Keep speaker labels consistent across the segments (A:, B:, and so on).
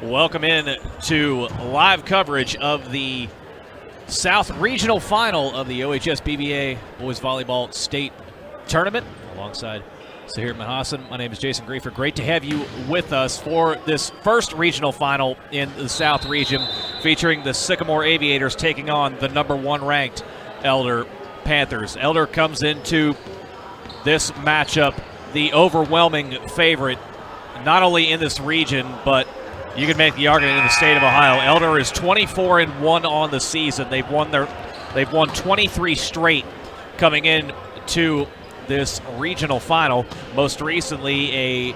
A: Welcome in to live coverage of the South Regional Final of the OHS BVA Boys Volleyball State Tournament. Alongside Sahir Mahassan, my name is Jason Griefer. Great to have you with us for this first regional final in the South region, featuring the Sycamore Aviators taking on the number one ranked Elder Panthers. Elder comes into this matchup the overwhelming favorite, not only in this region, but you can make the argument in the state of Ohio. Elder is 24-1 on the season. They've won 23 straight coming in to this regional final. Most recently, a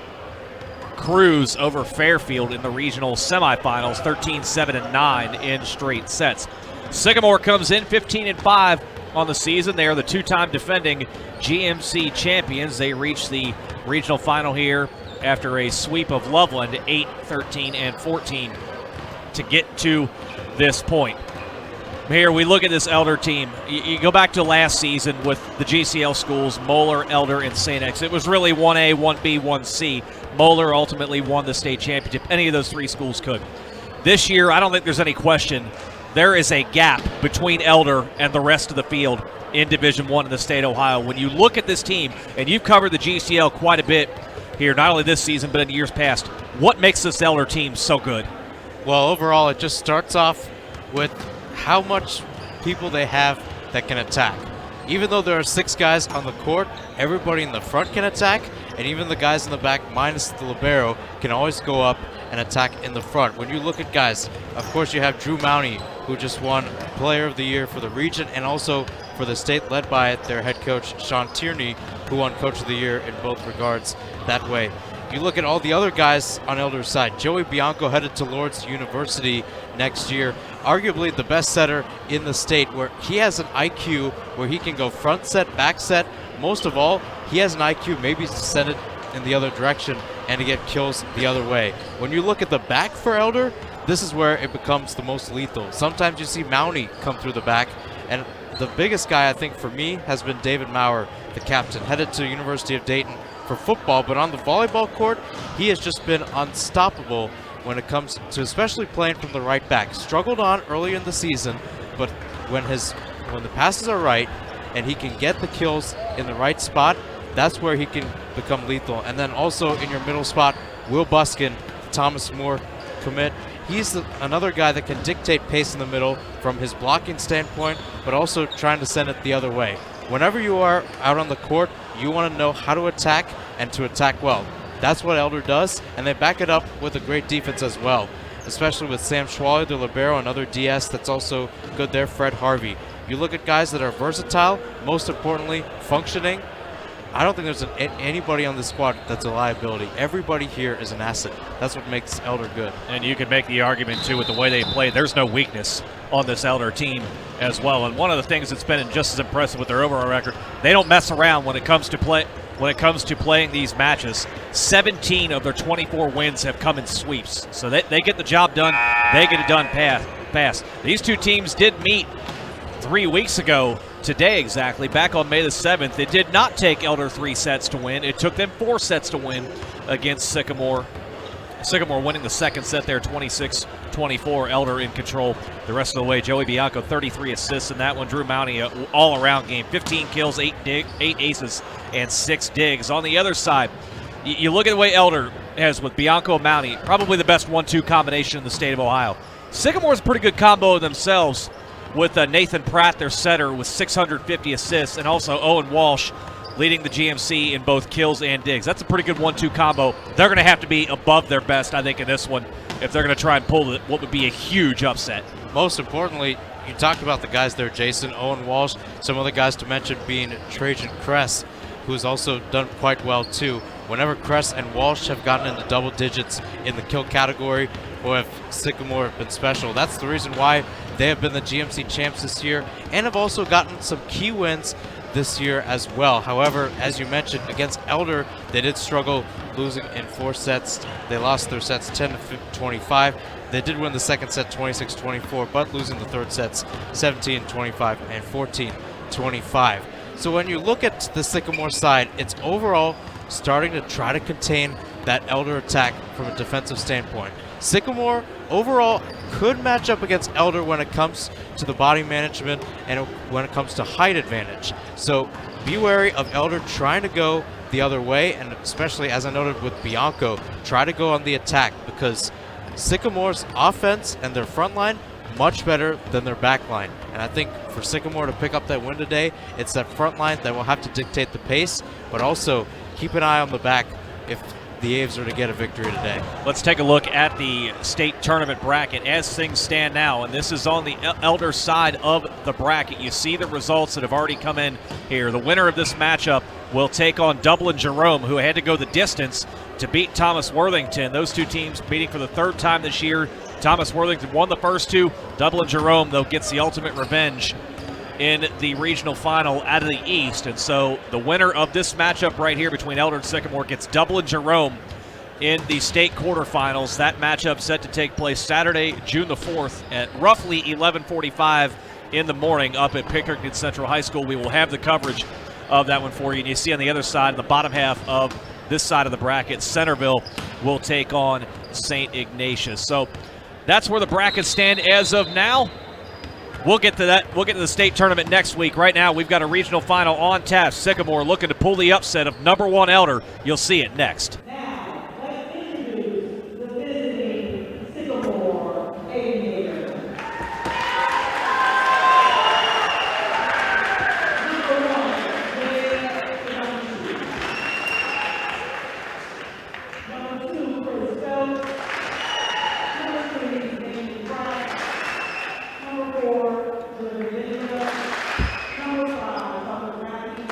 A: cruise over Fairfield in the regional semifinals, 13-7-9 in straight sets. Sycamore comes in 15-5 on the season. They are the two-time defending GMC champions. They reached the regional final here after a sweep of Loveland, 8-13-14, to get to this point. Here we look at this Elder team. You go back to last season with the GCL schools, Moeller, Elder, and St. X. It was really 1A, 1B, 1C. Moeller ultimately won the state championship. Any of those three schools could. This year, I don't think there's any question. There is a gap between Elder and the rest of the field in Division I in the state of Ohio. When you look at this team, and you've covered the GCL quite a bit here, not only this season, but in years past, what makes this Elder team so good?
B: Well, overall, it just starts off with how much people they have that can attack. Even though there are 6 guys on the court, everybody in the front can attack, and even the guys in the back, minus the libero, can always go up and attack in the front. When you look at guys, of course you have Drew Mounty, who just won Player of the Year for the region and also for the state, led by their head coach, Sean Tierney, who won Coach of the Year in both regards that way. You look at all the other guys on Elder's side. Joey Bianco headed to Lord's University next year, arguably the best setter in the state, where he has an IQ where he can go front set, back set. Most of all, he has an IQ maybe to send it in the other direction and to get kills the other way. When you look at the back for Elder, this is where it becomes the most lethal. Sometimes you see Mounty come through the back, and the biggest guy, I think, for me, has been David Maurer, the captain, headed to University of Dayton for football, but on the volleyball court, he has just been unstoppable when it comes to especially playing from the right back. Struggled on early in the season, but when the passes are right and he can get the kills in the right spot, that's where he can become lethal. And then also in your middle spot, Will Buskin, Thomas Moore commit. He's another guy that can dictate pace in the middle from his blocking standpoint, but also trying to send it the other way. Whenever you are out on the court, you want to know how to attack and to attack well. That's what Elder does, and they back it up with a great defense as well, especially with Sam Schwaller, the libero, another DS that's also good there, Fred Harvey. You look at guys that are versatile, most importantly, functioning. I don't think there's anybody on the squad that's a liability. Everybody here is an asset. That's what makes Elder good.
A: And you can make the argument, too, with the way they play. There's no weakness on this Elder team as well. And one of the things that's been just as impressive with their overall record, they don't mess around when it comes to playing these matches. 17 of their 24 wins have come in sweeps. So they get the job done. They get it done fast. These two teams did meet 3 weeks ago today exactly, back on May the 7th. It did not take Elder 3 sets to win. It took them 4 sets to win against Sycamore. Sycamore winning the second set there, 26-24. Elder in control the rest of the way. Joey Bianco, 33 assists in that one. Drew Mounty, an all-around game, 15 kills, 8 aces, and 6 digs. On the other side, you look at the way Elder has with Bianco and Mounty, probably the best 1-2 combination in the state of Ohio. Sycamore's a pretty good combo themselves, with Nathan Pratt, their setter, with 650 assists, and also Owen Walsh leading the GMC in both kills and digs. That's a pretty good 1-2 combo. They're going to have to be above their best, I think, in this one if they're going to try and pull what would be a huge upset.
B: Most importantly, you talked about the guys there, Jason, Owen Walsh. Some other guys to mention being Trajan Kress, who's also done quite well, too. Whenever Kress and Walsh have gotten into double digits in the kill category, or if Sycamore have been special, that's the reason why they have been the GMC champs this year and have also gotten some key wins this year as well. However, as you mentioned, against Elder, they did struggle, losing in 4 sets. They lost their sets 10-25. They did win the second set 26-24, but losing the third sets 17-25 and 14-25. So when you look at the Sycamore side, it's overall starting to try to contain that Elder attack from a defensive standpoint. Sycamore overall could match up against Elder when it comes to the body management and when it comes to height advantage. So be wary of Elder trying to go the other way, and especially, as I noted with Bianco, try to go on the attack, because Sycamore's offense and their front line much better than their back line. And I think for Sycamore to pick up that win today, it's that front line that will have to dictate the pace, but also keep an eye on the back if the Aves are to get a victory today.
A: Let's take a look at the state tournament bracket as things stand now, and this is on the Elder side of the bracket. You see the results that have already come in here. The winner of this matchup will take on Dublin Jerome, who had to go the distance to beat Thomas Worthington. Those two teams meeting for the third time this year. Thomas Worthington won the first two. Dublin Jerome, though, gets the ultimate revenge in the regional final out of the East. And so the winner of this matchup right here between Elder and Sycamore gets Dublin Jerome in the state quarterfinals. That matchup set to take place Saturday, June the 4th at roughly 11:45 in the morning up at Pickerington Central High School. We will have the coverage of that one for you. And you see on the other side, the bottom half of this side of the bracket, Centerville will take on St. Ignatius. So that's where the brackets stand as of now. We'll get to that. We'll get to the state tournament next week. Right now, we've got a regional final on tap. Sycamore looking to pull the upset of number 1 Elder. You'll see it next.
C: Now, let's introduce the visiting Sycamore Aviators. Number 1, Leah Youngsu. Number 2, Chris Phelps. Number 3, Nathan Bryant. Number 4, Jennifer Linda. Number 5, Tucker Mackey.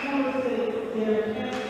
C: Number 6, Derek Kennedy.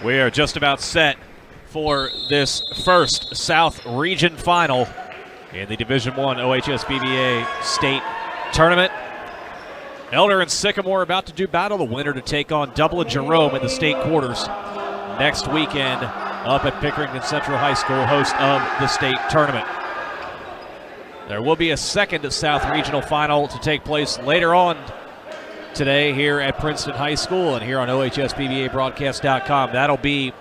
A: We are just about set for this first South Region Final in the Division I OHSBBA State Tournament. Elder and Sycamore about to do battle. The winner to take on Dublin Jerome in the state quarters next weekend up at Pickerington Central High School, host of the state tournament. There will be a second South Regional Final to take place later on today here at Princeton High School and here on OHSBBABroadcast.com. That'll be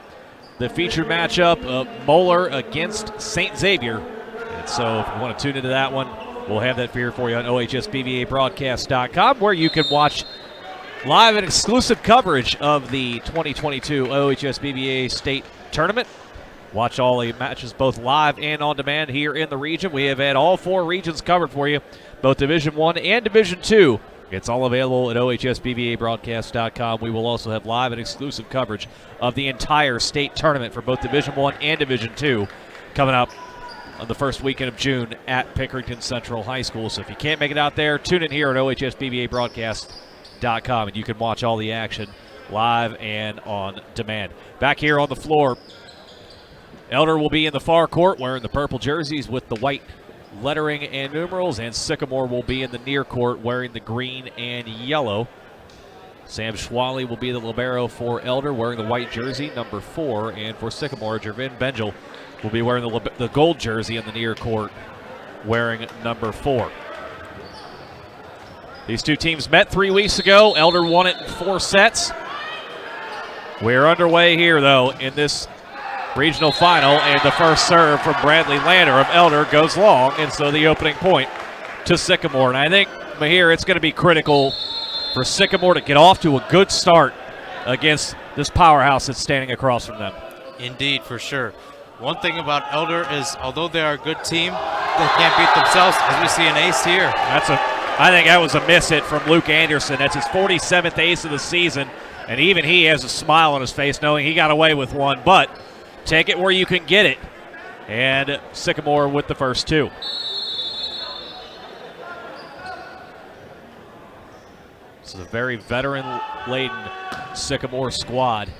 A: the featured matchup of Moeller against St. Xavier. And so if you want to tune into that one, we'll have that here for you on OHSBBABroadcast.com, where you can watch live and exclusive coverage of the 2022 OHSBBA State Tournament. Watch all the matches both live and on demand here in the region. We have had all 4 regions covered for you, both Division I and Division II. It's all available at OHSBBABroadcast.com. We will also have live and exclusive coverage of the entire state tournament for both Division I and Division II coming up on the first weekend of June at Pickerington Central High School. So if you can't make it out there, tune in here at OHSBBABroadcast.com, and you can watch all the action live and on demand. Back here on the floor, Elder will be in the far court wearing the purple jerseys with the white lettering and numerals, and Sycamore will be in the near court wearing the green and yellow. Sam Schwally will be the libero for Elder wearing the white jersey, number 4, and for Sycamore, Jervin Benjel will be wearing the gold jersey in the near court wearing number 4. These two teams met 3 weeks ago. Elder won it in 4 sets. We're underway here, though, in this regional final, and the first serve from Bradley Lander of Elder goes long, and so the opening point to Sycamore. And I think, Mahir, it's going to be critical for Sycamore to get off to a good start against this powerhouse that's standing across from them.
B: Indeed, for sure. One thing about Elder is, although they are a good team, they can't beat themselves, as we see an ace here.
A: I think that was a miss hit from Luke Anderson. That's his 47th ace of the season, and even he has a smile on his face knowing he got away with one, but take it where you can get it. And Sycamore with the first 2. This is a very veteran-laden Sycamore squad.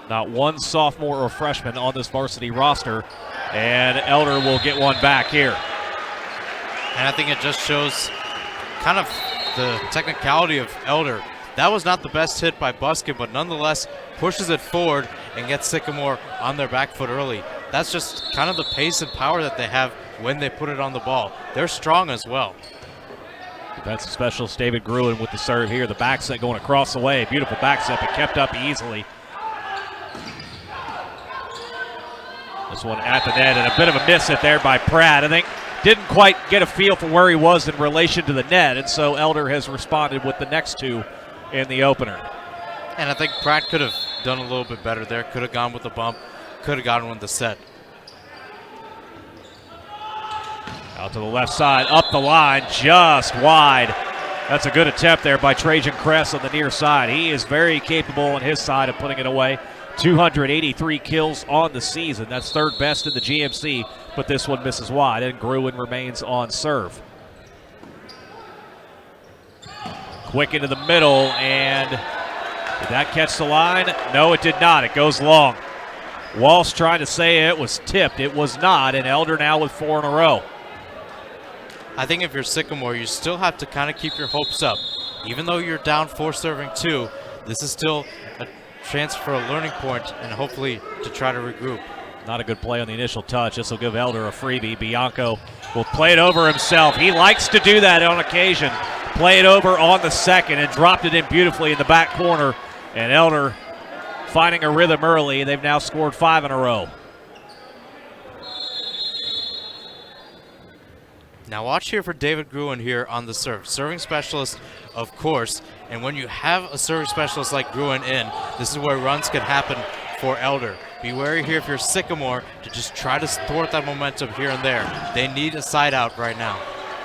A: Not one sophomore or freshman on this varsity roster, and Elder will get one back here.
B: And I think it just shows kind of the technicality of Elder. That was not the best hit by Buskin, but nonetheless pushes it forward and gets Sycamore on their back foot early. That's just kind of the pace and power that they have when they put it on the ball. They're strong as well.
A: Defensive specialist David Gruen with the serve here. The back set going across the way. Beautiful back set, but kept up easily. This one at the net, and a bit of a miss hit there by Pratt. I think didn't quite get a feel for where he was in relation to the net, and so Elder has responded with the next 2 in the opener.
B: And I think Pratt could have done a little bit better there. Could have gone with the bump. Could have gotten with the set.
A: Out to the left side, up the line, just wide. That's a good attempt there by Trajan Kress on the near side. He is very capable on his side of putting it away. 283 kills on the season. That's 3rd best in the GMC, but this one misses wide, and Gruen remains on serve. Quick into the middle, and did that catch the line? No, it did not. It goes long. Walsh trying to say it was tipped. It was not, and Elder now with 4 in a row.
B: I think if you're Sycamore, you still have to kind of keep your hopes up. Even though you're down 4 serving 2, this is still a chance for a learning point and hopefully to try to regroup.
A: Not a good play on the initial touch. This will give Elder a freebie. Bianco will play it over himself. He likes to do that on occasion. Play it over on the second and dropped it in beautifully in the back corner. And Elder finding a rhythm early. They've now scored 5 in a row.
B: Now watch here for David Gruen here on the serve. Serving specialist, of course. And when you have a serving specialist like Gruen in, this is where runs can happen for Elder. Be wary here if you're Sycamore to just try to thwart that momentum here and there. They need a side out right now.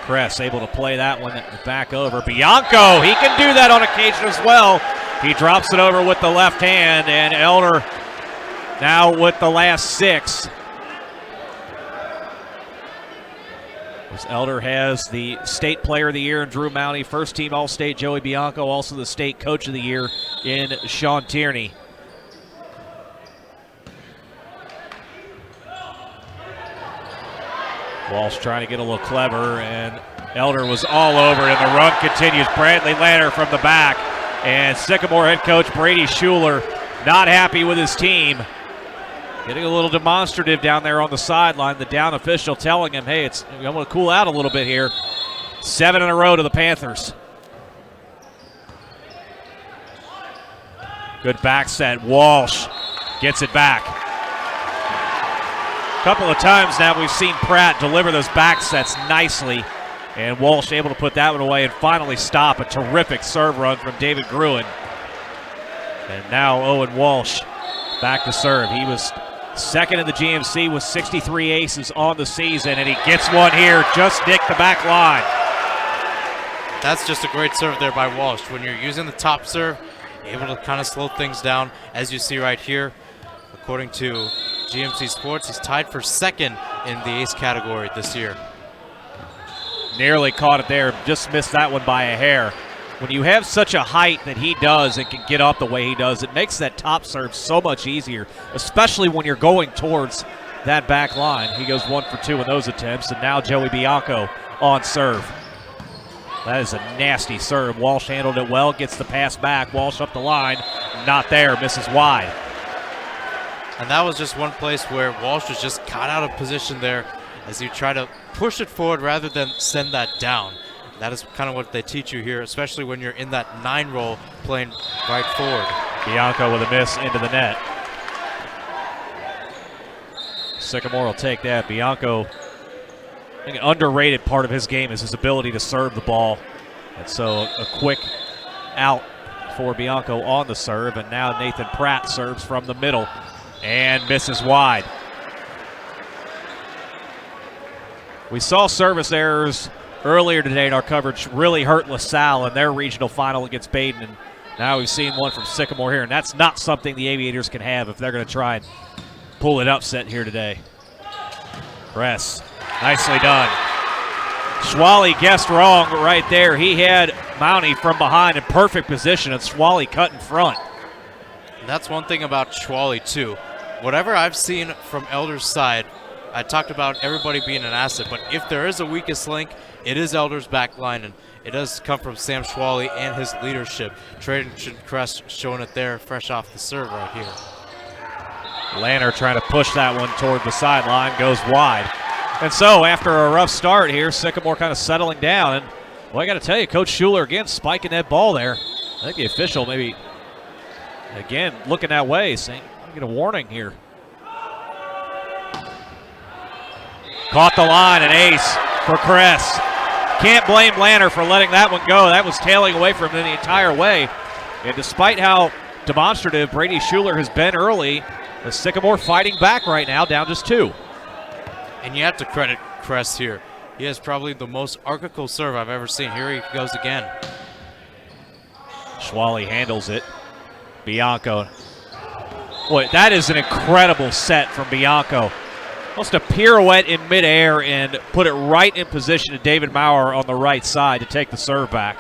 A: Kress able to play that one back over. Bianco, he can do that on occasion as well. He drops it over with the left hand, and Elder now with the last 6. Elder has the State Player of the Year in Drew Mounty, First Team All-State Joey Bianco, also the State Coach of the Year in Sean Tierney. Walsh trying to get a little clever, and Elder was all over it, and the run continues. Bradley Lanner from the back, and Sycamore head coach Brady Schuler not happy with his team. Getting a little demonstrative down there on the sideline. The down official telling him, hey, I'm going to cool out a little bit here. 7 in a row to the Panthers. Good back set. Walsh gets it back. A couple of times now we've seen Pratt deliver those back sets nicely, and Walsh able to put that one away and finally stop a terrific serve run from David Gruen. And now Owen Walsh back to serve. He was second in the GMC with 63 aces on the season, and he gets one here, just nicked the back line.
B: That's just a great serve there by Walsh. When you're using the top serve, able to kind of slow things down, as you see right here. According to GMC Sports, he's tied for second in the ace category this year.
A: Nearly caught it there, just missed that one by a hair. When you have such a height that he does and can get up the way he does, it makes that top serve so much easier, especially when you're going towards that back line. He goes 1 for 2 in those attempts, and now Joey Bianco on serve. That is a nasty serve. Walsh handled it well, gets the pass back. Walsh up the line, not there, misses wide.
B: And that was just one place where Walsh was just caught out of position there as you try to push it forward rather than send that down. That is kind of what they teach you here, especially when you're in that 9 role playing right forward.
A: Bianco with a miss into the net. Sycamore will take that. Bianco, I think an underrated part of his game is his ability to serve the ball. And so a quick out for Bianco on the serve, and now Nathan Pratt serves from the middle and misses wide. We saw service errors earlier today in our coverage really hurt LaSalle in their regional final against Baden, and now we've seen one from Sycamore here, and that's not something the Aviators can have if they're going to try and pull an upset here today. Press, nicely done. Schwally guessed wrong right there. He had Mountie from behind in perfect position, and Schwally cut in front.
B: That's one thing about Schwally too. Whatever I've seen from Elder's side, I talked about everybody being an asset, but if there is a weakest link, it is Elder's back line, and it does come from Sam Schwally and his leadership. Trajan Crest showing it there, fresh off the serve right here.
A: Lanner trying to push that one toward the sideline, goes wide. And so after a rough start here, Sycamore kind of settling down. And, well, I got to tell you, Coach Schuler again spiking that ball there. I think the official maybe, again, looking that way, saying, I'm get a warning here. Caught the line, an ace for Cress. Can't blame Lanner for letting that one go. That was tailing away from him the entire way. And despite how demonstrative Brady Schuler has been early, the Sycamore fighting back right now, down just 2.
B: And you have to credit Cress here. He has probably the most archical serve I've ever seen. Here he goes again.
A: Schwally handles it. Bianco. Boy, that is an incredible set from Bianco. Almost a pirouette in midair and put it right in position to David Maurer on the right side to take the serve back.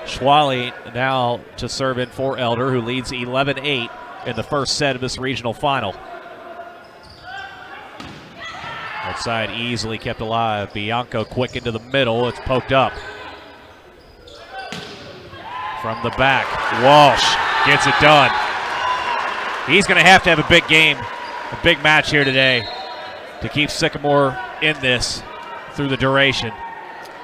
A: Schwally now to serve in for Elder, who leads 11-8 in the first set of this regional final. Outside easily kept alive. Bianco quick into the middle. It's poked up. From the back, Walsh gets it done. He's going to have a big game, a big match here today to keep Sycamore in this through the duration.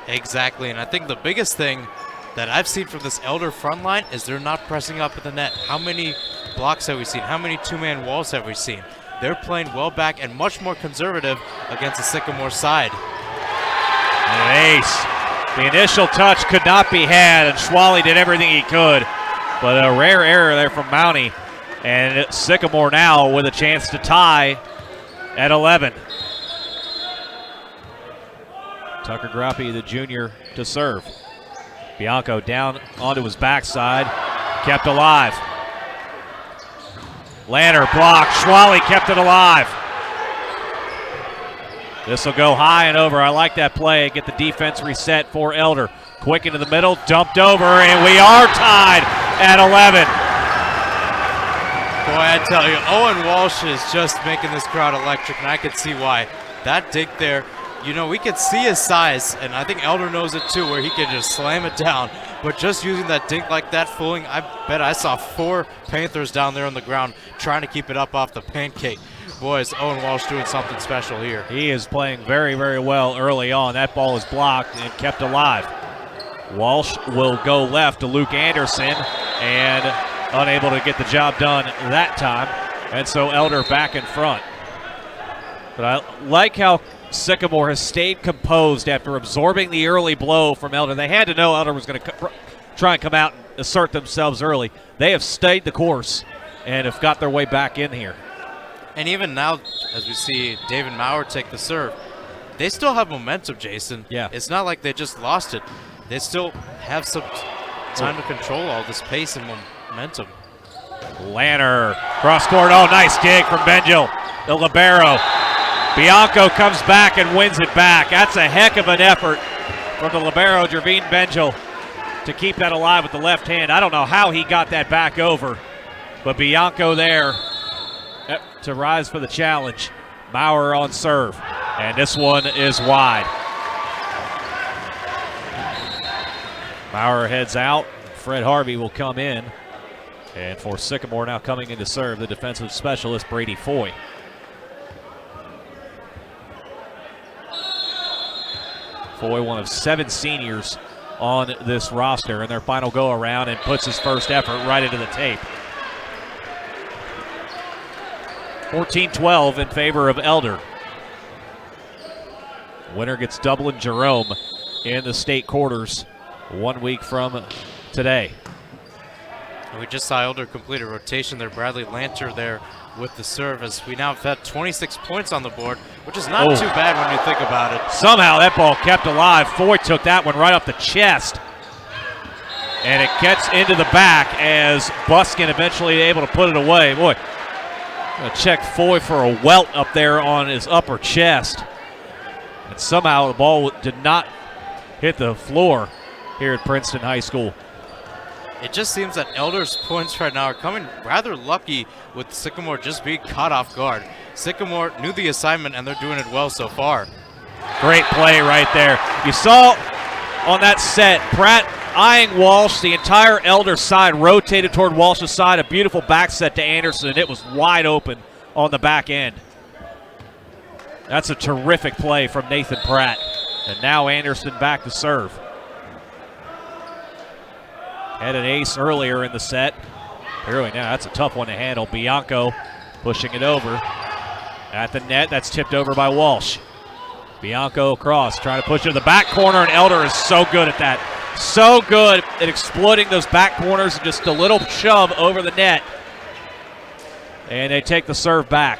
B: Exactly, and I think the biggest thing that I've seen from this Elder front line is they're not pressing up at the net. How many blocks have we seen? How many two-man walls have we seen? They're playing well back and much more conservative against the Sycamore side.
A: And an ace. The initial touch could not be had, and Schwally did everything he could. But a rare error there from Mountie. And Sycamore now with a chance to tie at 11. Tucker Grappi, the junior, to serve. Bianco down onto his backside, kept alive. Lanner blocked, Schwally kept it alive. This will go high and over. I like that play. Get the defense reset for Elder. Quick into the middle, dumped over, and we are tied at 11.
B: Boy, I tell you, Owen Walsh is just making this crowd electric, and I can see why. That dink there, you know, we could see his size, and I think Elder knows it too, where he can just slam it down. But just using that dink like that, fooling, I bet I saw 4 Panthers down there on the ground trying to keep it up off the pancake. Boy, is Owen Walsh doing something special here.
A: He is playing very, very well early on. That ball is blocked and kept alive. Walsh will go left to Luke Anderson, and unable to get the job done that time. And so Elder back in front. But I like how Sycamore has stayed composed after absorbing the early blow from Elder. They had to know Elder was going to try and come out and assert themselves early. They have stayed the course and have got their way back in here.
B: And even now, as we see David Maurer take the serve, they still have momentum, Jason.
A: Yeah.
B: It's not like they just lost it. They still have some time to control all this pace and momentum.
A: Lanner, cross court. Oh, nice dig from Benjel, the libero. Bianco comes back and wins it back. That's a heck of an effort from the libero, Jervine Benjel, to keep that alive with the left hand. I don't know how he got that back over, but Bianco there to rise for the challenge. Maurer on serve, and this one is wide. Maurer heads out. Fred Harvey will come in. And for Sycamore now coming in to serve, the defensive specialist, Brady Foy. Foy, one of 7 seniors on this roster in their final go-around, and puts his first effort right into the tape. 14-12 in favor of Elder. Winner gets Dublin Jerome in the state quarters 1 week from today.
B: And we just saw Elder complete a rotation there. Bradley Lanter there with the serve, as we now have had 26 points on the board, which is not too bad when you think about it.
A: Somehow that ball kept alive. Foy took that one right off the chest. And it gets into the back as Buskin eventually able to put it away. Boy, gonna check Foy for a welt up there on his upper chest. And somehow the ball did not hit the floor here at Princeton High School.
B: It just seems that Elder's points right now are coming rather lucky with Sycamore just being caught off guard. Sycamore knew the assignment, and they're doing it well so far.
A: Great play right there. You saw on that set, Pratt eyeing Walsh. The entire Elder side rotated toward Walsh's side. A beautiful back set to Anderson. It was wide open on the back end. That's a terrific play from Nathan Pratt. And now Anderson back to serve. Had an ace earlier in the set. Really, now that's a tough one to handle. Bianco pushing it over at the net. That's tipped over by Walsh. Bianco across, trying to push it to the back corner, and Elder is so good at that. So good at exploiting those back corners, and just a little shove over the net. And they take the serve back.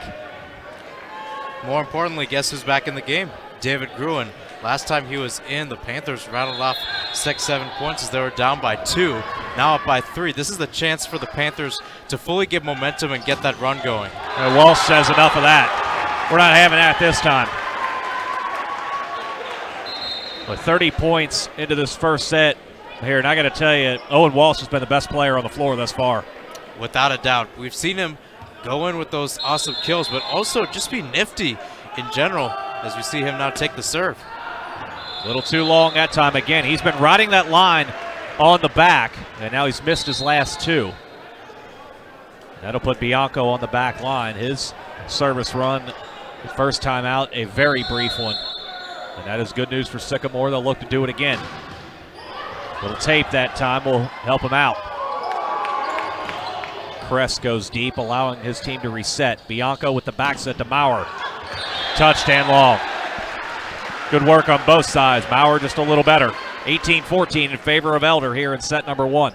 B: More importantly, guess who's back in the game? David Gruen. Last time he was in, the Panthers rattled off 6-7 points as they were down by 2, now up by 3. This is the chance for the Panthers to fully get momentum and get that run going.
A: Walsh says enough of that. We're not having that this time. With 30 points into this first set here, and I got to tell you, Owen Walsh has been the best player on the floor thus far.
B: Without a doubt. We've seen him go in with those awesome kills, but also just be nifty in general as we see him now take the serve.
A: A little too long that time again. He's been riding that line on the back, and now he's missed his last 2. That'll put Bianco on the back line. His service run, the first time out, a very brief one. And that is good news for Sycamore. They'll look to do it again. Little tape that time will help him out. Kress goes deep, allowing his team to reset. Bianco with the back set to Maurer. Touchdown long. Good work on both sides. Maurer just a little better. 18-14 in favor of Elder here in set number 1.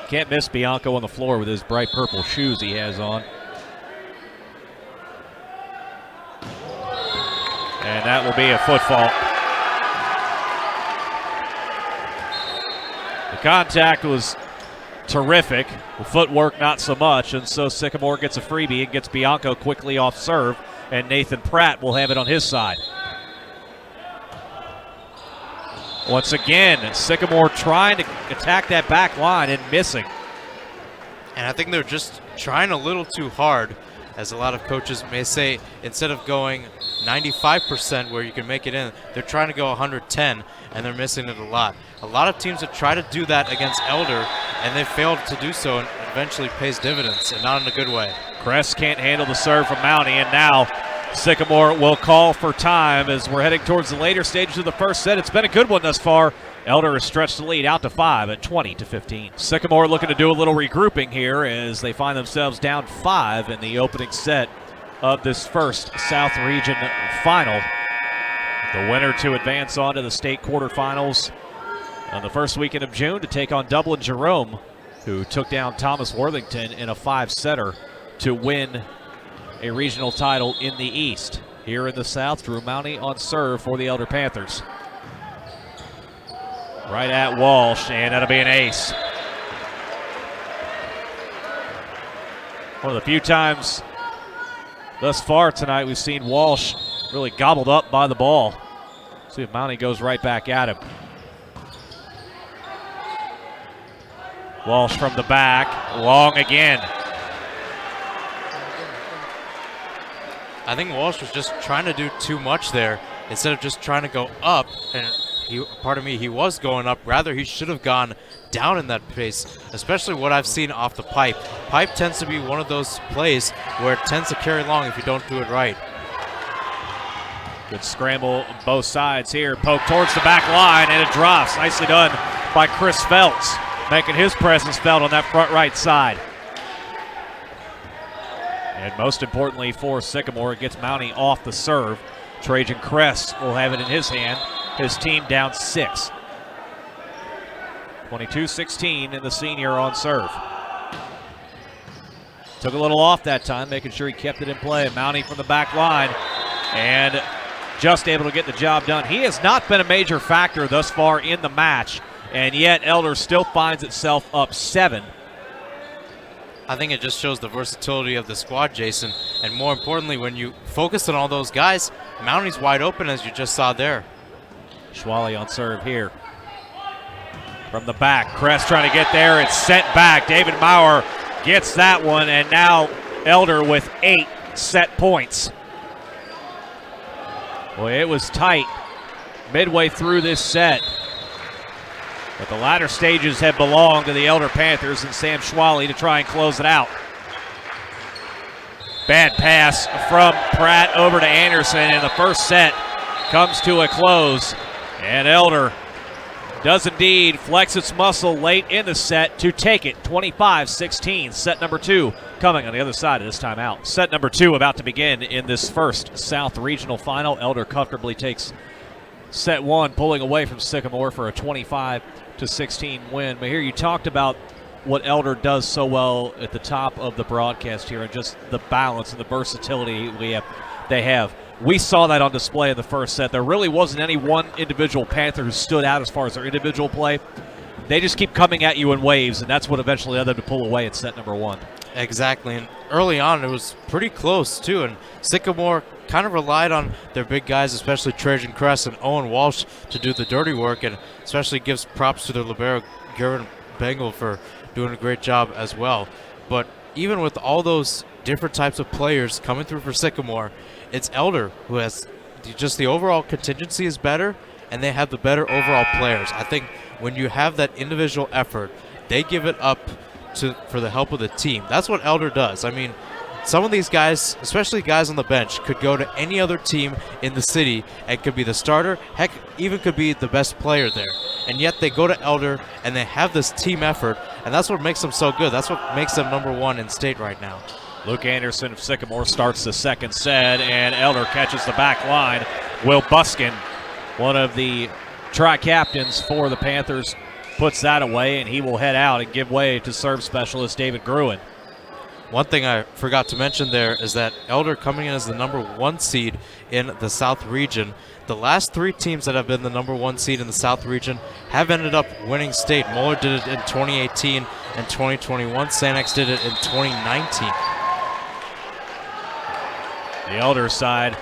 A: Can't miss Bianco on the floor with his bright purple shoes he has on. And that will be a foot fault. The contact was terrific. The footwork not so much, and so Sycamore gets a freebie and gets Bianco quickly off serve, and Nathan Pratt will have it on his side. Once again, Sycamore trying to attack that back line and missing.
B: And I think they're just trying a little too hard, as a lot of coaches may say. Instead of going 95% where you can make it in, they're trying to go 110, and they're missing it a lot. A lot of teams have tried to do that against Elder, and they failed to do so, and eventually pays dividends, and not in a good way.
A: Crest can't handle the serve from Mountie, and now Sycamore will call for time as we're heading towards the later stages of the first set. It's been a good one thus far. Elder has stretched the lead out to 5 at 20-15. Sycamore looking to do a little regrouping here as they find themselves down 5 in the opening set of this first South Region final. The winner to advance on to the state quarterfinals on the first weekend of June to take on Dublin Jerome, who took down Thomas Worthington in a 5-setter to win a regional title in the East. Here in the South, Drew Mountie on serve for the Elder Panthers. Right at Walsh, and that'll be an ace. One of the few times thus far tonight we've seen Walsh really gobbled up by the ball. See if Mountie goes right back at him. Walsh from the back, long again.
B: I think Walsh was just trying to do too much there. Instead of just trying to go up, and he was going up. Rather, he should have gone down in that pace, especially what I've seen off the pipe. Pipe tends to be one of those plays where it tends to carry long if you don't do it right.
A: Good scramble on both sides here. Poke towards the back line, and it drops. Nicely done by Chris Feltz, making his presence felt on that front right side. And most importantly for Sycamore, it gets Mountie off the serve. Trajan Crest will have it in his hand. His team down 6. 22-16 and the senior on serve. Took a little off that time, making sure he kept it in play. Mountie from the back line and just able to get the job done. He has not been a major factor thus far in the match, and yet Elder still finds itself up 7.
B: I think it just shows the versatility of the squad, Jason, and more importantly, when you focus on all those guys, Mountie's wide open, as you just saw there.
A: Schwally on serve here. From the back, Crest trying to get there. It's sent back. David Maurer gets that one, and now Elder with 8 set points. Boy, it was tight midway through this set. But the latter stages have belonged to the Elder Panthers and Sam Schwally to try and close it out. Bad pass from Pratt over to Anderson, and the first set comes to a close. And Elder does indeed flex its muscle late in the set to take it 25-16. Set number 2 coming on the other side of this timeout. Set number 2 about to begin in this first South Regional final. Elder comfortably takes set 1, pulling away from Sycamore for a 25-16 win. But here you talked about what Elder does so well at the top of the broadcast here, and just the balance and the versatility they have. We saw that on display in the first set. There really wasn't any one individual Panther who stood out as far as their individual play. They just keep coming at you in waves, and that's what eventually led them to pull away in set number 1.
B: Exactly, and early on it was pretty close too, and Sycamore kind of relied on their big guys, especially Trajan Crest and Owen Walsh, to do the dirty work, and especially gives props to their libero, Garrett Bengal, for doing a great job as well. But even with all those different types of players coming through for Sycamore, it's Elder who has just the overall contingency is better, and they have the better overall players. I think when you have that individual effort, they give it up for the help of the team. That's what Elder does. I mean, some of these guys, especially guys on the bench, could go to any other team in the city and could be the starter, heck, even could be the best player there. And yet they go to Elder and they have this team effort, and that's what makes them so good. That's what makes them number 1 in state right now.
A: Luke Anderson of Sycamore starts the second set, and Elder catches the back line. Will Buskin, one of the tri-captains for the Panthers, puts that away, and he will head out and give way to serve specialist David Gruen.
B: One thing I forgot to mention there is that Elder coming in as the number 1 seed in the South region. The last 3 teams that have been the number 1 seed in the South region have ended up winning state. Moeller did it in 2018 and 2021. Sanex did it in 2019.
A: The Elder side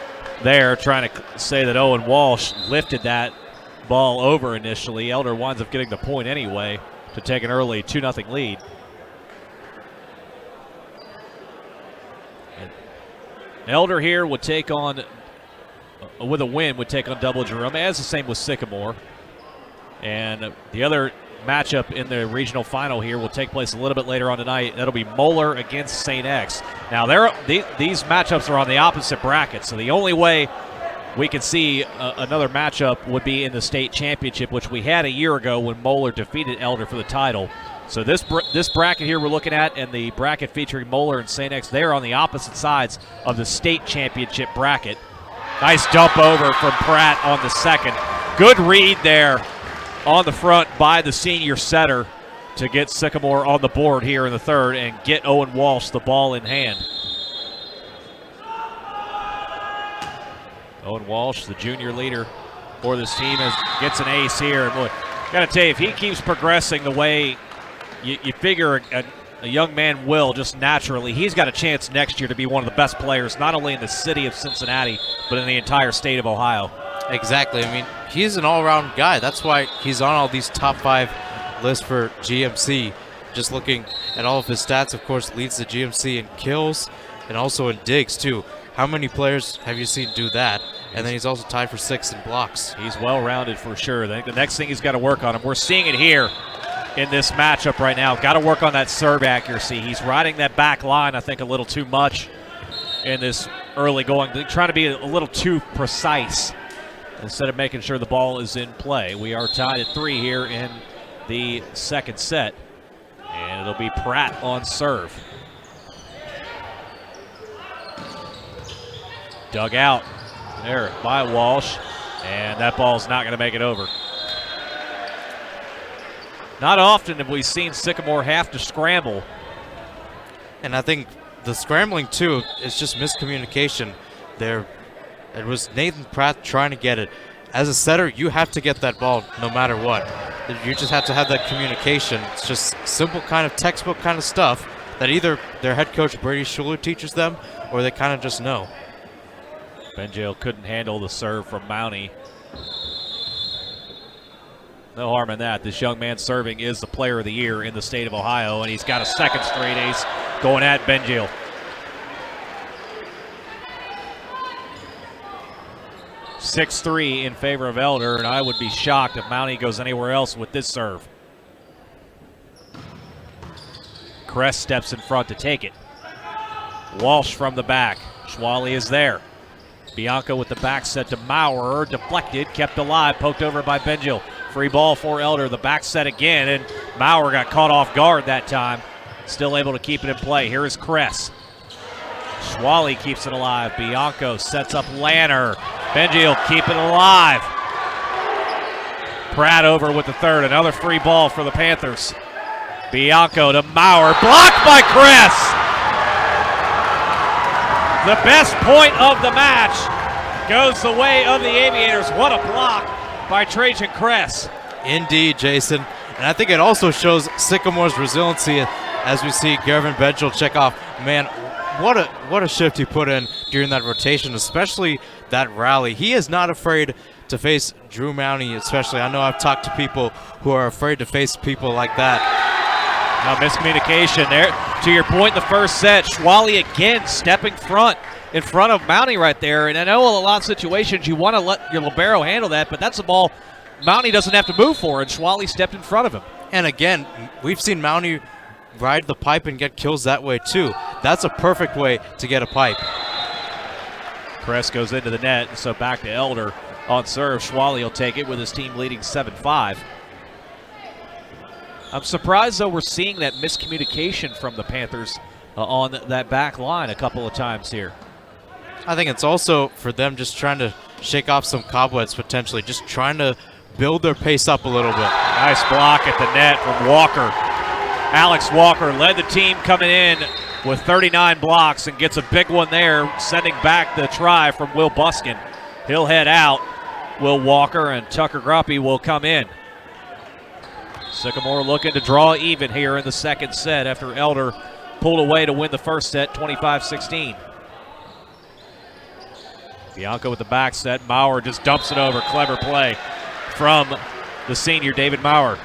A: there trying to say that Owen Walsh lifted that ball over initially. Elder winds up getting the point anyway to take an early 2-0 lead. And Elder here would take on, with a win, would take on Double Jerome, as the same with Sycamore. And the other matchup in the regional final here will take place a little bit later on tonight. That'll be Moeller against St. X. Now, these matchups are on the opposite bracket, so the only way we can see another matchup would be in the state championship, which we had a year ago when Moeller defeated Elder for the title. So this bracket here we're looking at, and the bracket featuring Moeller and St. X, they're on the opposite sides of the state championship bracket. Nice dump over from Pratt on the second. Good read there on the front by the senior setter to get Sycamore on the board here in the third and get Owen Walsh the ball in hand. Owen Walsh, the junior leader for this team, gets an ace here. And boy, gotta tell you, if he keeps progressing the way you figure a young man will just naturally, he's got a chance next year to be one of the best players, not only in the city of Cincinnati, but in the entire state of Ohio.
B: Exactly. I mean, he's an all-around guy. That's why he's on all these top 5 lists for GMC. Just looking at all of his stats, of course, leads the GMC in kills and also in digs, too. How many players have you seen do that? And then he's also tied for 6th in blocks. He's
A: well-rounded for sure. I think the next thing he's got to work on, and we're seeing it here in this matchup right now, got to work on that serve accuracy. He's riding that back line, I think, a little too much in this early going, trying to be a little too precise instead of making sure the ball is in play. We are tied at 3 here in the second set, and it'll be Pratt on serve. Dug out there by Walsh, and that ball's not going to make it over. Not often have we seen Sycamore have to scramble.
B: And I think the scrambling, too, is just miscommunication there. It was Nathan Pratt trying to get it. As a setter, you have to get that ball no matter what. You just have to have that communication. It's just simple kind of textbook kind of stuff that either their head coach Brady Schuler teaches them or they kind of just know.
A: Benjale couldn't handle the serve from Mountie. No harm in that. This young man serving is the player of the year in the state of Ohio, and he's got a second straight ace going at Benjale. (6-3) in favor of Elder, and I would be shocked if Mountie goes anywhere else with this serve. Kress steps in front to take it. Walsh from the back. Schwally is there. Bianco with the back set to Maurer, deflected, kept alive, poked over by Benjale. Free ball for Elder, the back set again, and Maurer got caught off guard that time. Still able to keep it in play. Here is Kress. Schwally keeps it alive. Bianco sets up Lanner. Benjale keep it alive. Pratt over with the third. Another free ball for the Panthers. Bianco to Maurer, blocked by Kress. The best point of the match goes the way of the Aviators. What a block by Trajan Kress.
B: Indeed, Jason. And I think it also shows Sycamore's resiliency as we see Gervin Benjale check off. Man, what a shift he put in during that rotation, especially that rally. He is not afraid to face Drew Mountie, especially. I know I've talked to people who are afraid to face people like that.
A: Now miscommunication there. To your point in the first set, Schwally again stepping in front of Mountie right there. And I know in a lot of situations you want to let your libero handle that, but that's a ball Mountie doesn't have to move for, and Schwally stepped in front of him.
B: And again, we've seen Mountie ride the pipe and get kills that way too. That's a perfect way to get a pipe.
A: Kress goes into the net, so back to Elder on serve. Schwally will take it with his team leading 7-5. I'm surprised, though, we're seeing that miscommunication from the Panthers on that back line a couple of times here.
B: I think it's also for them just trying to shake off some cobwebs potentially, just trying to build their pace up a little bit.
A: Nice block at the net from Walker. Alex Walker led the team coming in with 39 blocks and gets a big one there, sending back the try from Will Buskin. He'll head out. Will Walker and Tucker Gruppy will come in. Sycamore looking to draw even here in the second set after Elder pulled away to win the first set, 25-16. Bianco with the back set. Maurer just dumps it over. Clever play from the senior David Maurer.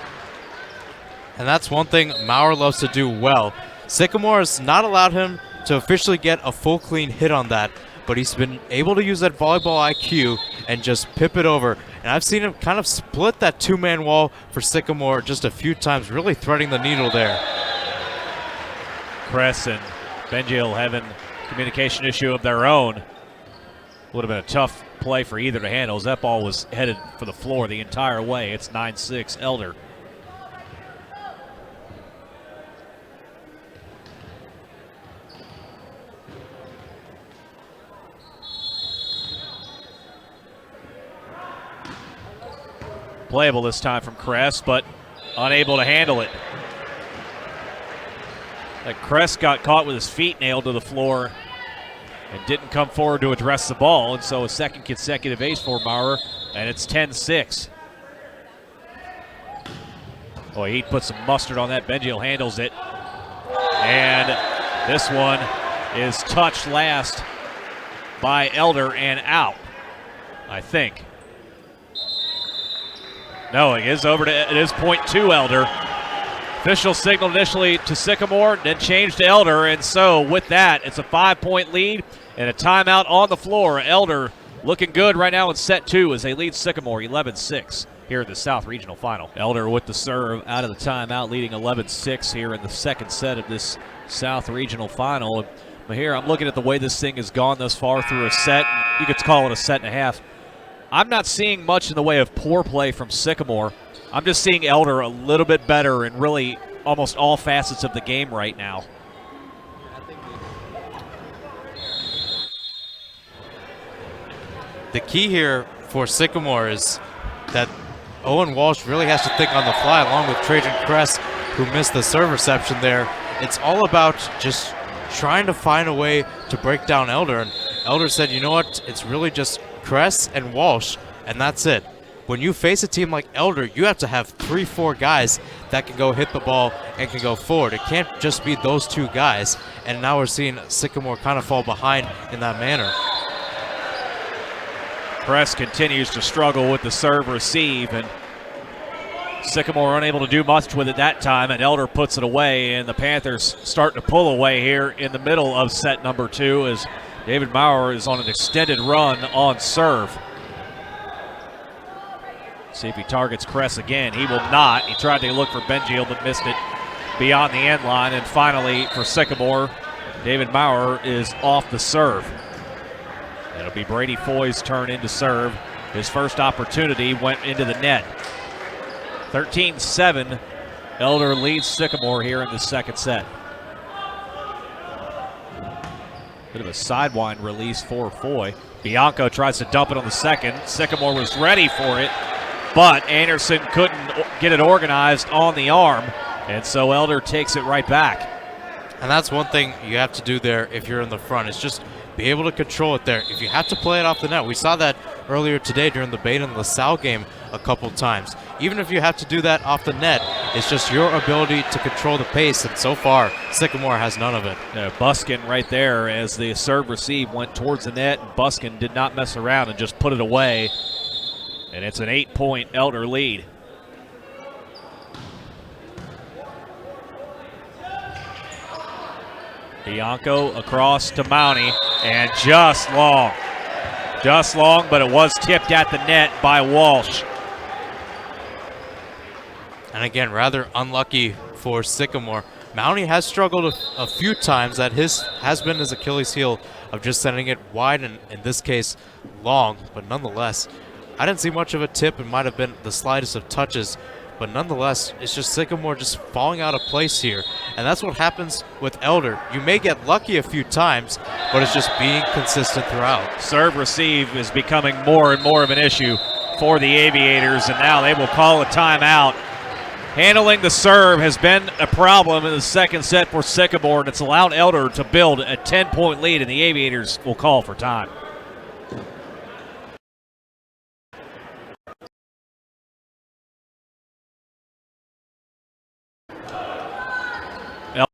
B: And that's one thing Maurer loves to do well. Sycamore has not allowed him to officially get a full clean hit on that, but he's been able to use that volleyball IQ and just pip it over. And I've seen him kind of split that two-man wall for Sycamore just a few times, really threading the needle there.
A: Kress and Benjiel having communication issue of their own. Would have been a tough play for either to handle as that ball was headed for the floor the entire way. It's 9-6 Elder. Playable this time from Kress, but unable to handle it. That Kress got caught with his feet nailed to the floor and didn't come forward to address the ball, and so a second consecutive ace for Maurer, and it's 10-6. Boy, he put some mustard on that. Benjiel handles it, and this one is touched last by Elder and out, I think. No, it is over to, it is point to Elder. Official signal initially to Sycamore, then changed to Elder, and so with that, it's a 5-point lead and a timeout on the floor. Elder looking good right now in set 2 as they lead Sycamore 11-6 here in the South Regional Final. Elder with the serve out of the timeout, leading 11-6 here in the second set of this South Regional Final. But here, I'm looking at the way this thing has gone thus far through a set. You could call it a set and a half. I'm not seeing much in the way of poor play from Sycamore. I'm just seeing Elder a little bit better in really almost all facets of the game right now.
B: The key here for Sycamore is that Owen Walsh really has to think on the fly, along with Trajan Kress, who missed the serve reception there. It's all about just trying to find a way to break down Elder. And Elder said, you know what, it's really just Kress and Walsh, and that's it. When you face a team like Elder, you have to have 3-4 guys that can go hit the ball and can go forward. It can't just be those two guys, and now we're seeing Sycamore kind of fall behind in that manner.
A: Kress continues to struggle with the serve receive, and Sycamore unable to do much with it that time, and Elder puts it away, and the Panthers starting to pull away here in the middle of set number 2 as David Maurer is on an extended run on serve. See if he targets Kress again. He will not. He tried to look for Benjiel but missed it beyond the end line. And finally for Sycamore, David Maurer is off the serve. It'll be Brady Foy's turn into serve. His first opportunity went into the net. 13-7. Elder leads Sycamore here in the second set. Bit of a sidewind release for Foy. Bianco tries to dump it on the second. Sycamore was ready for it, but Anderson couldn't get it organized on the arm, and so Elder takes it right back.
B: And that's one thing you have to do there if you're in the front, is just be able to control it there. If you have to play it off the net, we saw that earlier today during the Bate and LaSalle game a couple times. Even if you have to do that off the net, it's just your ability to control the pace, and so far, Sycamore has none of it.
A: Buskin right there as the serve receive went towards the net, and Buskin did not mess around and just put it away. And it's an 8-point Elder lead. Bianco across to Mounty, and just long. Just long, but it was tipped at the net by Walsh.
B: And again, rather unlucky for Sycamore. Mounty has struggled a few times. That has been his Achilles heel of just sending it wide, and in this case, long, but nonetheless, I didn't see much of a tip. It might have been the slightest of touches, but nonetheless, it's just Sycamore just falling out of place here. And that's what happens with Elder. You may get lucky a few times, but it's just being consistent throughout.
A: Serve receive is becoming more and more of an issue for the Aviators, and now they will call a timeout. Handling the serve has been a problem in the second set for Sycamore, and it's allowed Elder to build a 10-point lead, and the Aviators will call for time.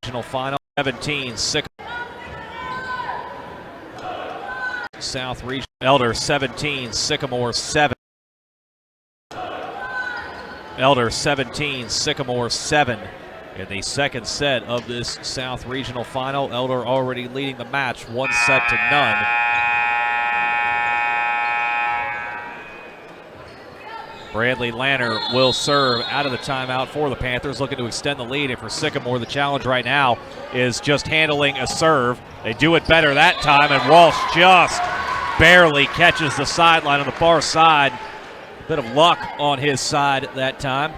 A: Regional final 17, Sycamore. South Region Elder 17, Sycamore 7. Elder 17, Sycamore 7 in the second set of this South Regional Final. Elder already leading the match 1-0. Bradley Lanner will serve out of the timeout for the Panthers, looking to extend the lead. And for Sycamore, the challenge right now is just handling a serve. They do it better that time, and Walsh just barely catches the sideline on the far side. A bit of luck on his side that time.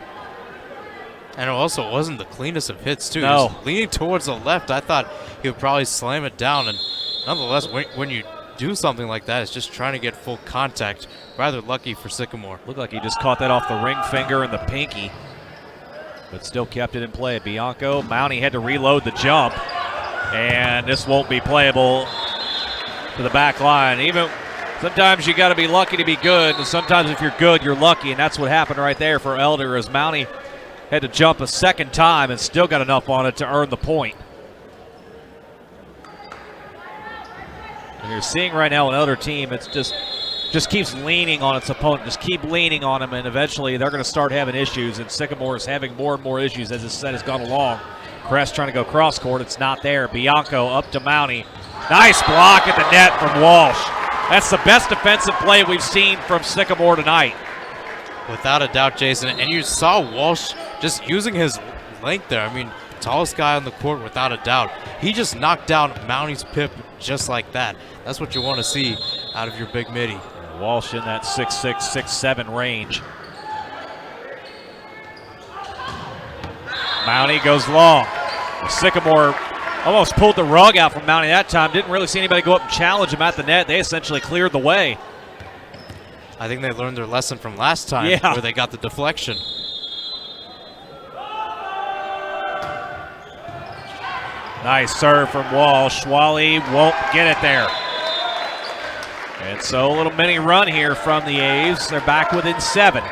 B: And it also wasn't the cleanest of hits, too.
A: No.
B: He was leaning towards the left. I thought he would probably slam it down. And nonetheless, when you do something like that, it's just trying to get full contact. Rather lucky for Sycamore.
A: Looked like he just caught that off the ring finger and the pinky, but still kept it in play. Bianco, Mountie had to reload the jump, and this won't be playable to the back line. Even sometimes you got to be lucky to be good, and sometimes if you're good, you're lucky, and that's what happened right there for Elder, as Mountie had to jump a second time and still got enough on it to earn the point. And you're seeing right now an Elder team, it's just keeps leaning on its opponent, just keep leaning on him, and eventually they're going to start having issues, and Sycamore is having more and more issues as this set has gone along. Crest trying to go cross court, it's not there. Bianco up to Mountie. Nice block at the net from Walsh. That's the best defensive play we've seen from Sycamore tonight.
B: Without a doubt, Jason. And you saw Walsh just using his length there. I mean, tallest guy on the court without a doubt. He just knocked down Mountie's pip just like that. That's what you want to see out of your big midi.
A: Walsh in that 6'6", 6'7" range. Mountie goes long. Sycamore almost pulled the rug out from Mountie that time. Didn't really see anybody go up and challenge him at the net. They essentially cleared the way.
B: I think they learned their lesson from last time where they got the deflection.
A: Nice serve from Walsh. Wally won't get it there. And so a little mini run here from the A's. They're back within 7.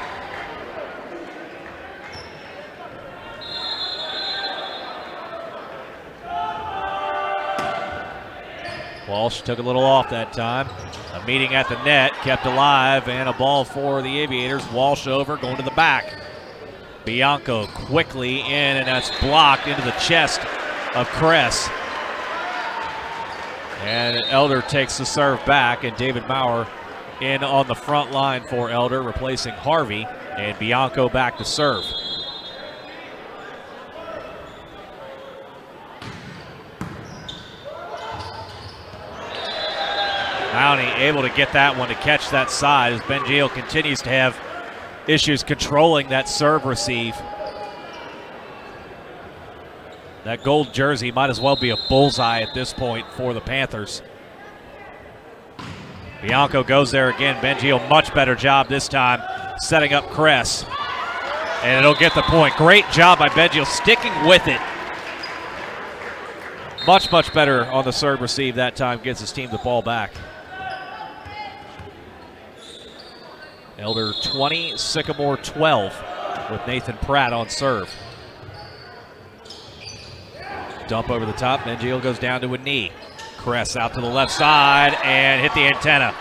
A: Walsh took a little off that time. A meeting at the net, kept alive, and a ball for the Aviators. Walsh over, going to the back. Bianco quickly in, and that's blocked into the chest of Kress. And Elder takes the serve back, and David Maurer in on the front line for Elder, replacing Harvey, and Bianco back to serve. Mountie able to get that one to catch that side as Benjil continues to have issues controlling that serve receive. That gold jersey might as well be a bullseye at this point for the Panthers. Bianco goes there again. Benjil, much better job this time, setting up Kress. And it'll get the point. Great job by Benjil, sticking with it. Much, much better on the serve receive that time, gets his team the ball back. Elder 20, Sycamore 12 with Nathan Pratt on serve. Dump over the top. Benjil goes down to a knee. Kress out to the left side and hit the antenna.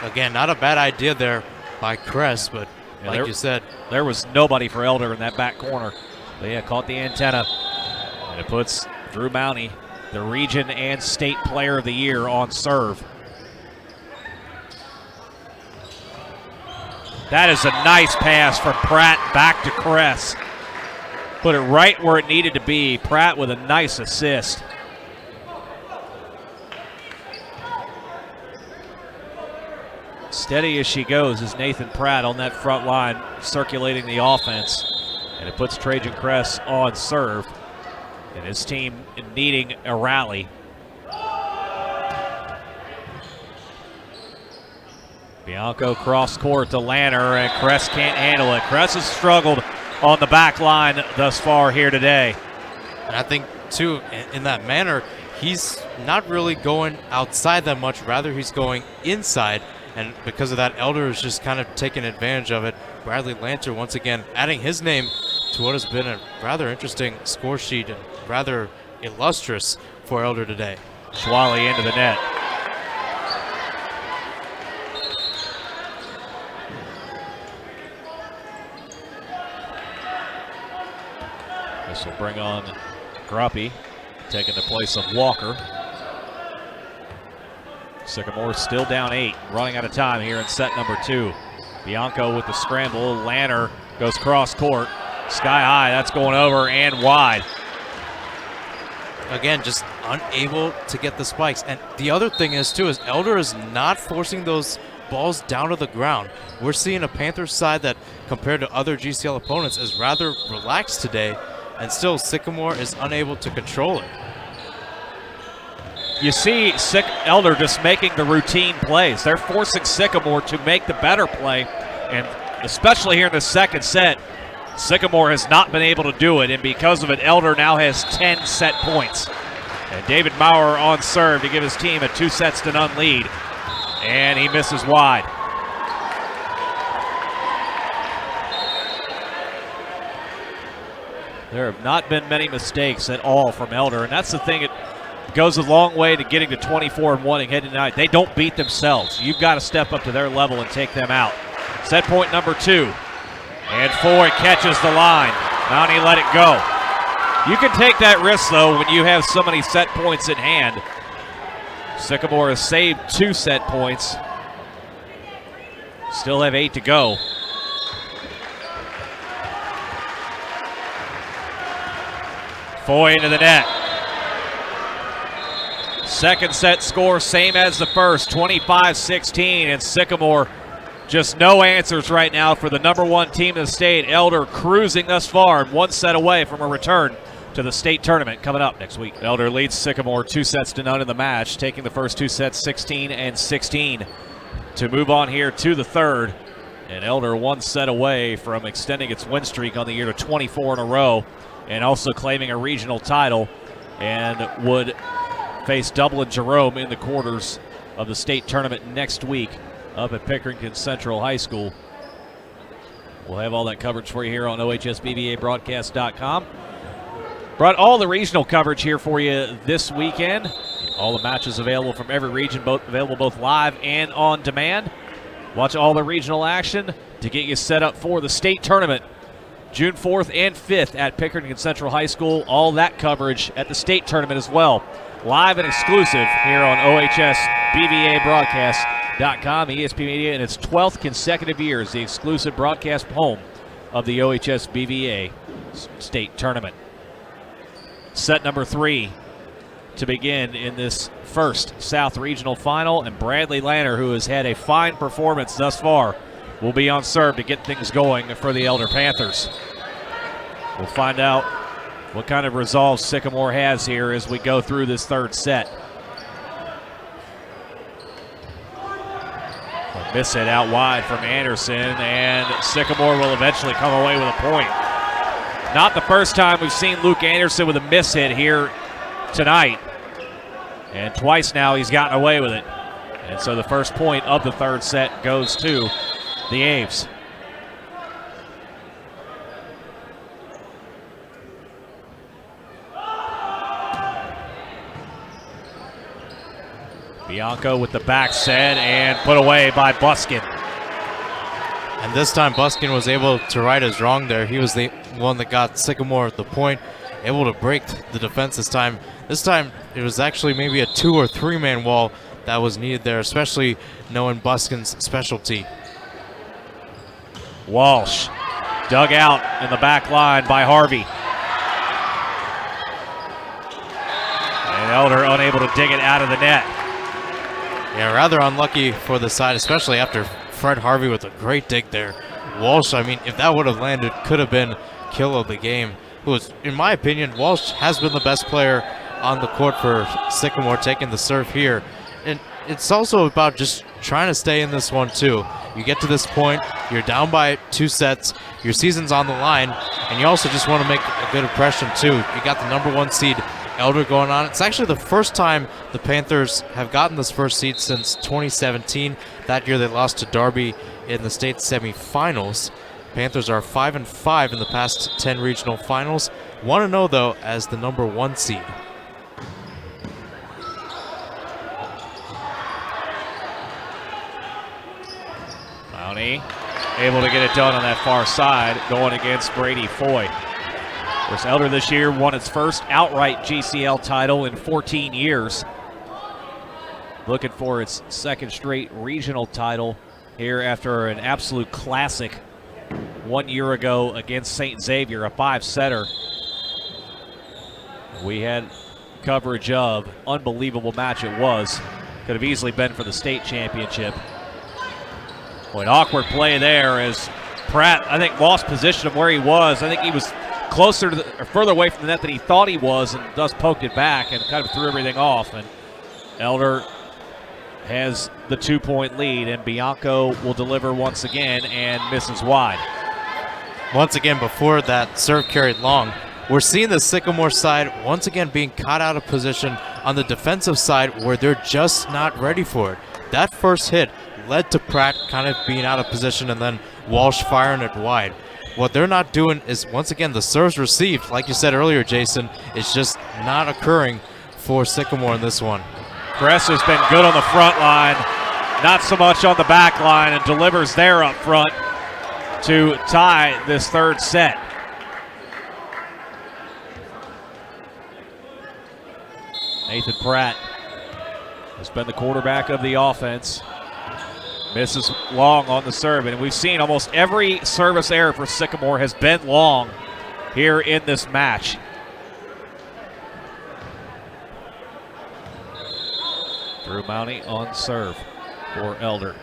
B: Again, not a bad idea there by Kress, but like you said,
A: there was nobody for Elder in that back corner. But yeah, caught the antenna. And it puts Drew Mountie, the region and state player of the year, on serve. That is a nice pass from Pratt back to Kress. Put it right where it needed to be. Pratt with a nice assist. Steady as she goes is Nathan Pratt on that front line, circulating the offense. And it puts Trajan Kress on serve. And his team needing a rally. Bianco cross court to Lanner, and Kress can't handle it. Kress has struggled on the back line thus far here today.
B: And I think, too, in that manner, he's not really going outside that much. Rather, he's going inside. And because of that, Elder is just kind of taking advantage of it. Bradley Lanter, once again, adding his name to what has been a rather interesting score sheet and rather illustrious for Elder today.
A: Schwally into the net. This will bring on Gruppy, taking the place of Walker. Sycamore still down 8, running out of time here in set number 2. Bianco with the scramble. Lanner goes cross court. Sky high, that's going over and wide.
B: Again, just unable to get the spikes. And the other thing is, too, is Elder is not forcing those balls down to the ground. We're seeing a Panthers side that, compared to other GCL opponents, is rather relaxed today, and still Sycamore is unable to control it.
A: You see Elder just making the routine plays. They're forcing Sycamore to make the better play, and especially here in the second set, Sycamore has not been able to do it, and because of it, Elder now has 10 set points. And David Maurer on serve to give his team a 2-0 lead, and he misses wide. There have not been many mistakes at all from Elder, and that's the thing. It goes a long way to getting to 24-1 and heading tonight. They don't beat themselves. You've got to step up to their level and take them out. Set point number 2. And Foy catches the line. Mountie let it go. You can take that risk, though, when you have so many set points in hand. Sycamore has saved 2 set points. Still have 8 to go. Foy into the net. Second set score, same as the first, 25-16, and Sycamore just no answers right now for the number 1 team in the state. Elder cruising thus far and 1 set away from a return to the state tournament coming up next week. Elder leads Sycamore 2-0 in the match, taking the first 2 sets 16-16 to move on here to the third. And Elder 1 set away from extending its win streak on the year to 24 in a row and also claiming a regional title, and would face Dublin Jerome in the quarters of the state tournament next week up at Pickerington Central High School. We'll have all that coverage for you here on OHSBVABroadcast.com. Brought all the regional coverage here for you this weekend. All the matches available from every region, available both live and on demand. Watch all the regional action to get you set up for the state tournament June 4th and 5th at Pickerington Central High School. All that coverage at the state tournament as well. Live and exclusive here on OHSBVABroadcast.com. ESP Media in its 12th consecutive year is the exclusive broadcast home of the OHSBVA state tournament. Set number 3 to begin in this first South Regional Final, and Bradley Lanner, who has had a fine performance thus far, will be on serve to get things going for the Elder Panthers. We'll find out what kind of resolve Sycamore has here as we go through this third set. A miss hit out wide from Anderson, and Sycamore will eventually come away with a point. Not the first time we've seen Luke Anderson with a miss hit here tonight, and twice now he's gotten away with it. And so the first point of the third set goes to the Aves. Bianco with the back set and put away by Buskin.
B: And this time Buskin was able to right his wrong there. He was the one that got Sycamore the point, able to break the defense this time. This time it was actually maybe a 2 or 3 man wall that was needed there, especially knowing Buskin's specialty.
A: Walsh dug out in the back line by Harvey. And Elder unable to dig it out of the net.
B: Yeah, rather unlucky for the side, especially after Fred Harvey with a great dig there. Walsh, I mean, if that would have landed, could have been kill of the game. Who was, in my opinion, Walsh has been the best player on the court for Sycamore, taking the serve here. And it's also about just trying to stay in this one too. You get to this point, you're down by 2 sets, your season's on the line, and you also just want to make a good impression too. You got the number 1 seed Elder going on. It's actually the first time the Panthers have gotten this first seed since 2017. That year they lost to Darby in the state semifinals. Panthers are 5-5 in the past 10 regional finals. 1-0 though as the number 1 seed. Mountie able to get it done on that far side, going against Brady Foy.
A: Of course, Elder this year won its first outright GCL title in 14 years. Looking for its second straight regional title here after an absolute classic 1 year ago against St. Xavier, a 5-setter. We had coverage of. Unbelievable match it was. Could have easily been for the state championship. Boy, an awkward play there as Pratt, I think, lost position of where he was. I think he was closer to or further away from the net than he thought he was, and thus poked it back and kind of threw everything off. And Elder has the 2-point lead, and Bianco will deliver once again and misses wide.
B: Once again, before that serve carried long, we're seeing the Sycamore side once again being caught out of position on the defensive side where they're just not ready for it. That first hit led to Pratt kind of being out of position and then Walsh firing it wide. What they're not doing is, once again, the serves received, like you said earlier, Jason, is just not occurring for Sycamore in this one.
A: Kress has been good on the front line, not so much on the back line, and delivers there up front to tie this third set. Nathan Pratt has been the quarterback of the offense. Misses long on the serve, and we've seen almost every service error for Sycamore has been long here in this match. Drew Mounty on serve for Elder.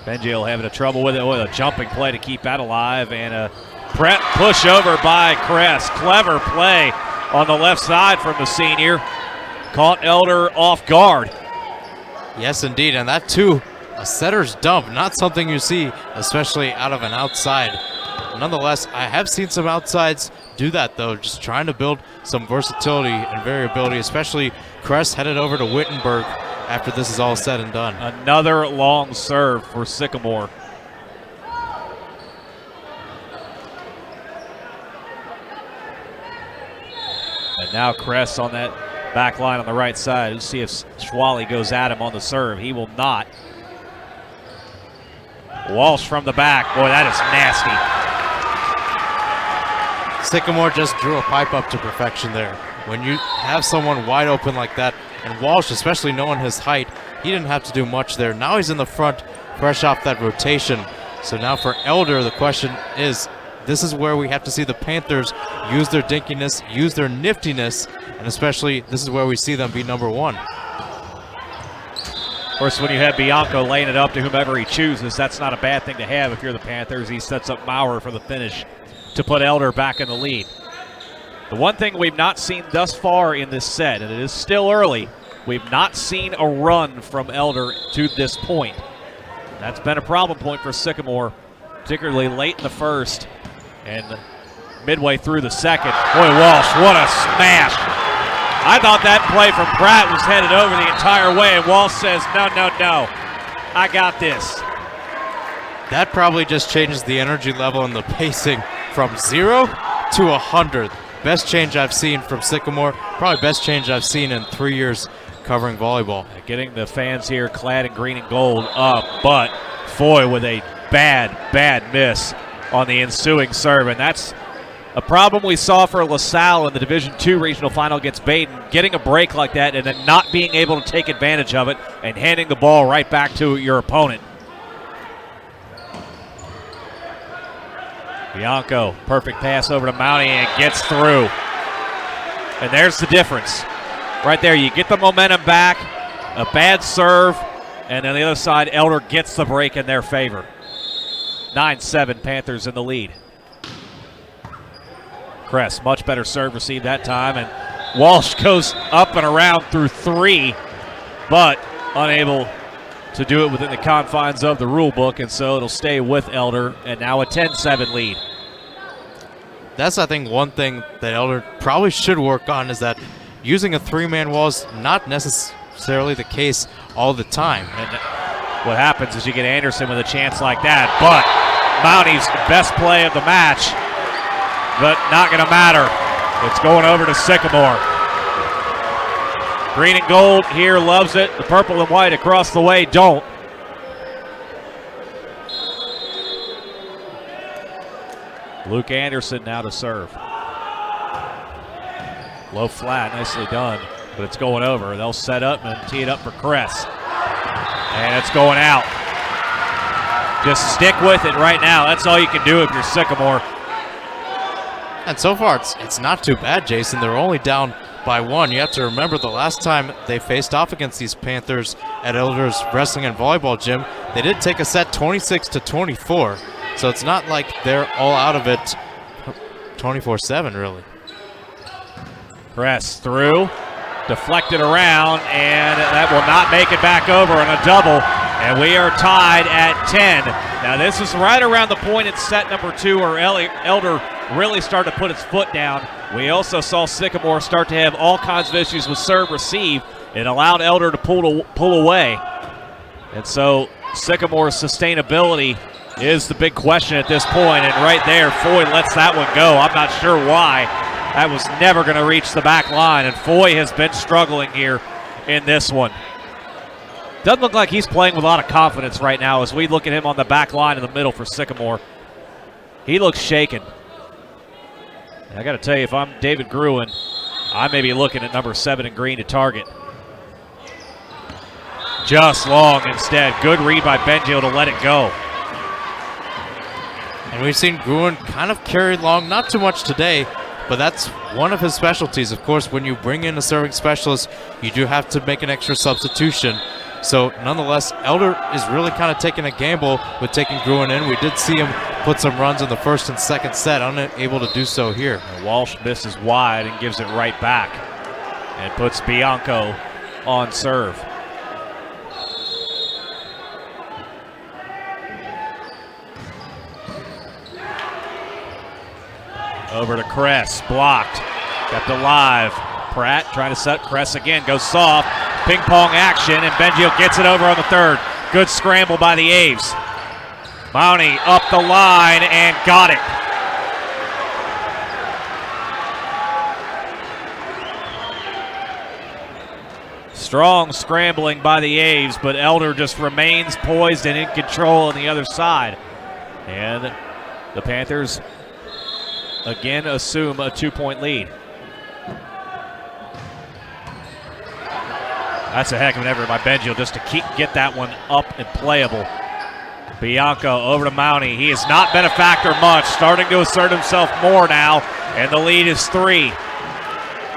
A: Benjail having a trouble with it, with a jumping play to keep that alive, and a Pratt push over by Kress. Clever play on the left side from the senior. Caught Elder off guard.
B: Yes, indeed, and that too, a setter's dump, not something you see, especially out of an outside. Nonetheless, I have seen some outsides do that, though, just trying to build some versatility and variability, especially Kress headed over to Wittenberg after this is all said and done.
A: Another long serve for Sycamore. And now Kress on that back line on the right side. Let's see if Schwally goes at him on the serve. He will not. Walsh from the back. Boy, that is nasty.
B: Sycamore just drew a pipe up to perfection there. When you have someone wide open like that, and Walsh, especially knowing his height, he didn't have to do much there. Now he's in the front, fresh off that rotation. So now for Elder, the question is, this is where we have to see the Panthers use their dinkiness, use their niftiness, and especially this is where we see them be number one.
A: Of course, when you have Bianco laying it up to whomever he chooses, that's not a bad thing to have if you're the Panthers. He sets up Maurer for the finish to put Elder back in the lead. The one thing we've not seen thus far in this set, and it is still early, we've not seen a run from Elder to this point. That's been a problem point for Sycamore, particularly late in the first and midway through the second. Boy, Walsh, what a smash. I thought that play from Pratt was headed over the entire way, and Walsh says, no, no, no, I got this.
B: That probably just changes the energy level and the pacing from 0 to 100. Best change I've seen from Sycamore, probably best change I've seen in 3 years covering volleyball.
A: Getting the fans here clad in green and gold up, but Foy with a bad miss on the ensuing serve, and that's a problem we saw for LaSalle in the Division II regional final against Baden, getting a break like that and then not being able to take advantage of it and handing the ball right back to your opponent. Bianco, perfect pass over to Mounty and gets through. And there's the difference. Right there, you get the momentum back, a bad serve, and on the other side, Elder gets the break in their favor. 9-7, Panthers in the lead. Kress, much better serve received that time, and Walsh goes up and around through 3, but unable to do it within the confines of the rule book, and so it'll stay with Elder, and now a 10-7 lead.
B: That's, I think, one thing that Elder probably should work on is that using a 3-man wall is not necessarily the case all the time.
A: And what happens is you get Anderson with a chance like that, but Mounty's best play of the match, but not going to matter. It's going over to Sycamore. Green and gold here loves it. The purple and white across the way don't. Luke Anderson now to serve. Low flat, nicely done, but it's going over. They'll set up and tee it up for Kress. And it's going out. Just stick with it right now. That's all you can do if you're Sycamore.
B: And so far, it's not too bad, Jason. They're only down by 1. You have to remember the last time they faced off against these Panthers at Elder's Wrestling and Volleyball Gym, they did take a set 26-24. So it's not like they're all out of it 24/7, really.
A: Press through, deflected around, and that will not make it back over on a double. And we are tied at 10. Now this is right around the point in set number 2 where Elder really started to put its foot down. We also saw Sycamore start to have all kinds of issues with serve receive. It allowed Elder to pull away. And so Sycamore's sustainability is the big question at this point. And right there, Foy lets that one go. I'm not sure why. That was never going to reach the back line. And Foy has been struggling here in this one. Doesn't look like he's playing with a lot of confidence right now as we look at him on the back line in the middle for Sycamore. He looks shaken. And I got to tell you, if I'm David Gruen, I may be looking at number 7 in green to target. Just long instead. Good read by Benjio to let it go.
B: And we've seen Gruen kind of carry along, not too much today, but that's one of his specialties. Of course, when you bring in a serving specialist, you do have to make an extra substitution. So nonetheless, Elder is really kind of taking a gamble with taking Gruen in. We did see him put some runs in the first and second set, unable to do so here.
A: And Walsh misses wide and gives it right back and puts Bianco on serve. Over to Kress, blocked, kept alive. Pratt trying to set Kress again, goes soft. Ping pong action, and Benjio gets it over on the third. Good scramble by the Aves. Mounty up the line and got it. Strong scrambling by the Aves, but Elder just remains poised and in control on the other side. And the Panthers again assume a 2-point lead. That's a heck of an effort by Benjio just to get that one up and playable. Bianco over to Mounty. He has not been a factor much, starting to assert himself more now, and the lead is 3.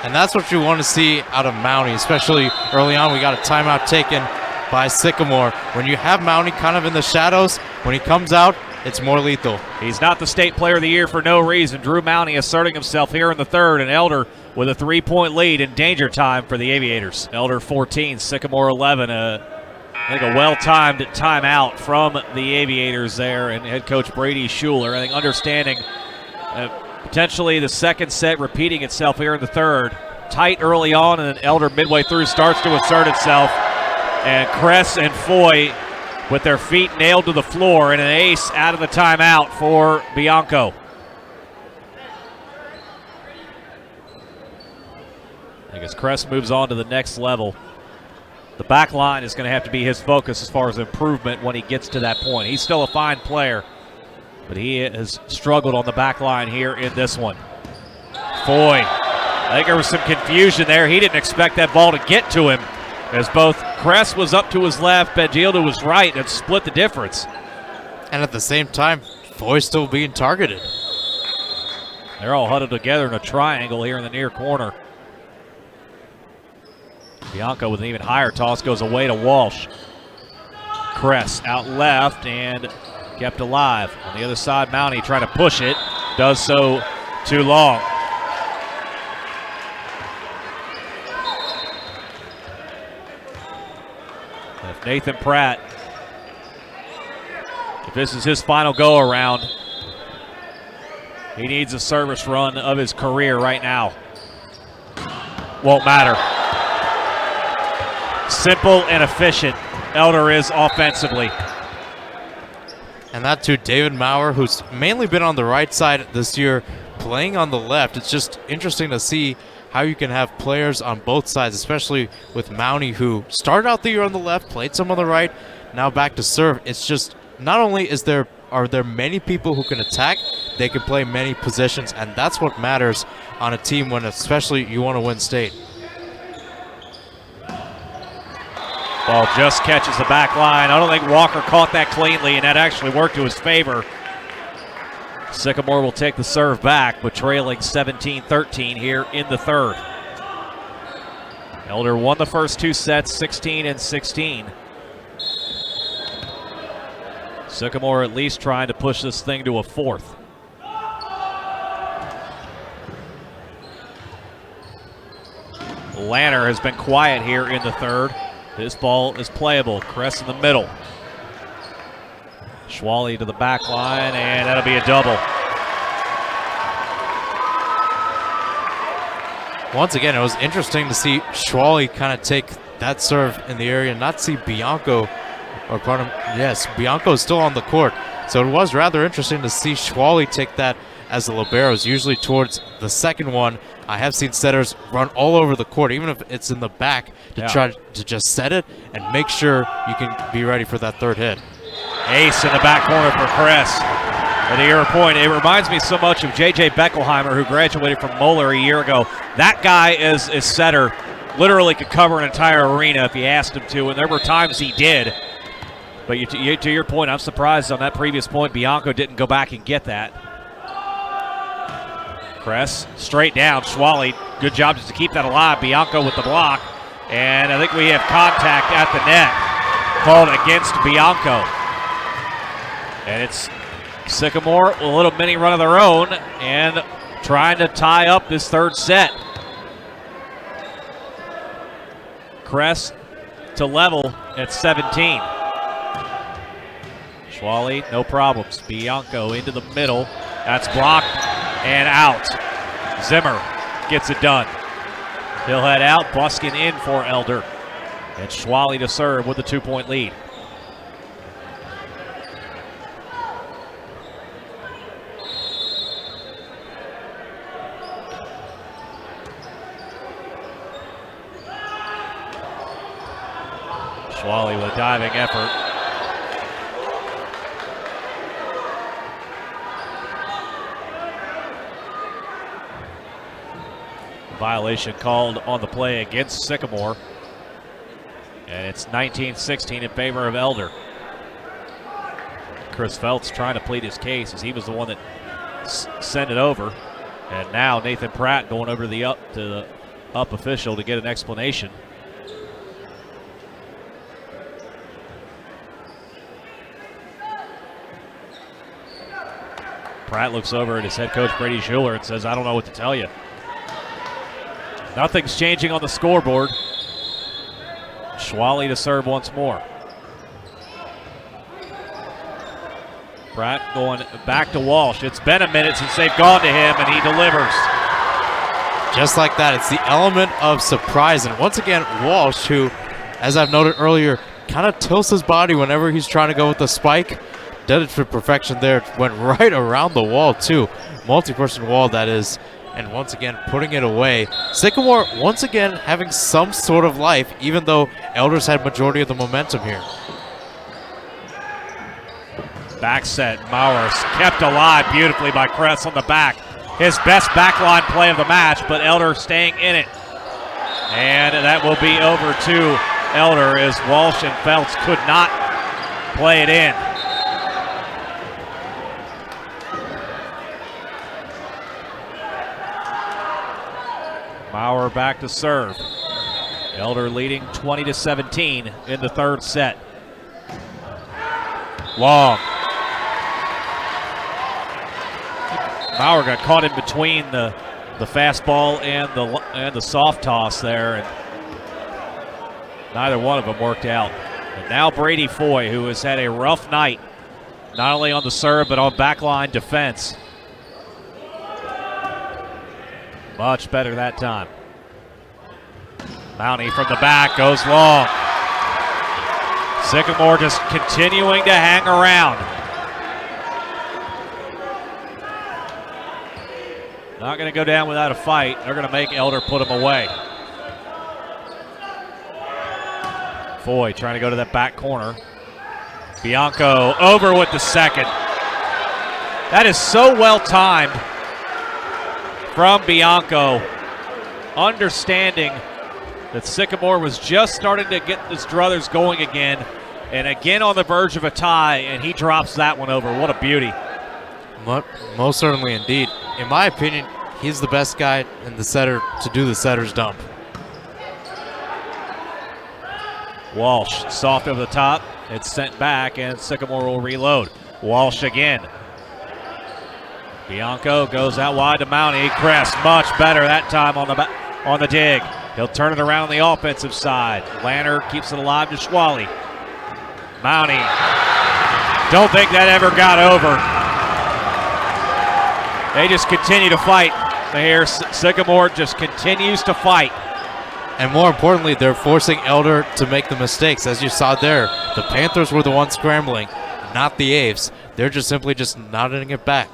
B: And that's what you want to see out of Mounty, especially early on. We got a timeout taken by Sycamore. When you have Mounty kind of in the shadows, when he comes out, it's more lethal.
A: He's not the state player of the year for no reason. Drew Mounty asserting himself here in the third, and Elder with a 3-point lead in danger time for the Aviators. Elder 14, Sycamore 11. I think a well-timed timeout from the Aviators there, and head coach Brady Schuler. I think understanding potentially the second set repeating itself here in the third. Tight early on, and then Elder midway through starts to assert itself. And Kress and Foy with their feet nailed to the floor, and an ace out of the timeout for Bianco. I guess Kress moves on to the next level. The back line is going to have to be his focus as far as improvement when he gets to that point. He's still a fine player, but he has struggled on the back line here in this one. Foy, I think there was some confusion there. He didn't expect that ball to get to him, as both Kress was up to his left, Benjio to his right, and split the difference.
B: And at the same time, Foy's still being targeted.
A: They're all huddled together in a triangle here in the near corner. Bianco with an even higher toss goes away to Walsh. Kress out left and kept alive. On the other side, Mounty trying to push it. Does so too long. If Nathan Pratt, if this is his final go-around, he needs a service run of his career right now. Won't matter. Simple and efficient Elder is offensively.
B: And that too, David Maurer, who's mainly been on the right side this year, playing on the left. It's just interesting to see how you can have players on both sides, especially with Mounty, who started out the year on the left, played some on the right, now back to serve. It's just not only are there many people who can attack, they can play many positions, and that's what matters on a team when especially you want to win state.
A: Ball just catches the back line. I don't think Walker caught that cleanly, and that actually worked to his favor. Sycamore will take the serve back, but trailing 17-13 here in the third. Elder won the first two sets, 16 and 16. Sycamore at least trying to push this thing to a fourth. Lanner has been quiet here in the third. This ball is playable. Kress in the middle. Schwally to the back line, and that'll be a double.
B: Once again, it was interesting to see Schwally kind of take that serve in the area, not see Bianco, or pardon, yes, Bianco is still on the court. So it was rather interesting to see Schwally take that as the liberos. Usually towards the second one, I have seen setters run all over the court, even if it's in the back, to try to just set it and make sure you can be ready for that third hit.
A: Ace in the back corner for Kress. And to your point, it reminds me so much of J.J. Beckelheimer, who graduated from Moeller a year ago. That guy is setter, literally could cover an entire arena if you asked him to, and there were times he did. But to your point, I'm surprised on that previous point Bianco didn't go back and get that. Kress straight down. Schwally, good job just to keep that alive. Bianco with the block. And I think we have contact at the net called against Bianco. And it's Sycamore with a little mini run of their own and trying to tie up this third set. Kress to level at 17. Schwally, no problems. Bianco into the middle. That's blocked and out. Zimmer gets it done. He'll head out. Buskin in for Elder. And Schwally to serve with a 2-point lead. Schwally with a diving effort. Violation called on the play against Sycamore. And it's 19-16 in favor of Elder. Chris Feltz trying to plead his case as he was the one that sent it over. And now Nathan Pratt going over to the up official to get an explanation. Pratt looks over at his head coach Brady Schuler and says, I don't know what to tell you. Nothing's changing on the scoreboard. Schwally to serve once more. Pratt going back to Walsh. It's been a minute since they've gone to him, and he delivers.
B: Just like that, it's the element of surprise. And once again, Walsh, who, as I've noted earlier, kind of tilts his body whenever he's trying to go with the spike. Did it for perfection there. Went right around the wall, too. Multi-person wall, that is. And once again, putting it away. Sycamore, once again, having some sort of life, even though Elders had majority of the momentum here.
A: Back set, Mowers kept alive beautifully by Kress on the back. His best backline play of the match, but Elder staying in it. And that will be over to Elder as Walsh and Feltz could not play it in. Maurer back to serve. Elder leading 20-17 in the third set. Long. Maurer got caught in between the fastball and the soft toss there, and neither one of them worked out. And now Brady Foy, who has had a rough night, not only on the serve but on backline defense. Much better that time. Mounty from the back goes long. Sycamore just continuing to hang around. Not going to go down without a fight. They're going to make Elder put him away. Foy trying to go to that back corner. Bianco over with the second. That is so well timed from Bianco, understanding that Sycamore was just starting to get his druthers going again, and again on the verge of a tie, and he drops that one over. What a beauty.
B: Most certainly indeed. In my opinion, he's the best guy in the setter to do the setter's dump.
A: Walsh, soft over the top. It's sent back, and Sycamore will reload. Walsh again. Bianco goes out wide to Mounty. Crest much better that time on the dig. He'll turn it around on the offensive side. Lanner keeps it alive to Schwally. Mounty. Don't think that ever got over. They just continue to fight. Here, Sycamore just continues to fight.
B: And more importantly, they're forcing Elder to make the mistakes. As you saw there, the Panthers were the ones scrambling, not the Aves. They're just simply nodding it back.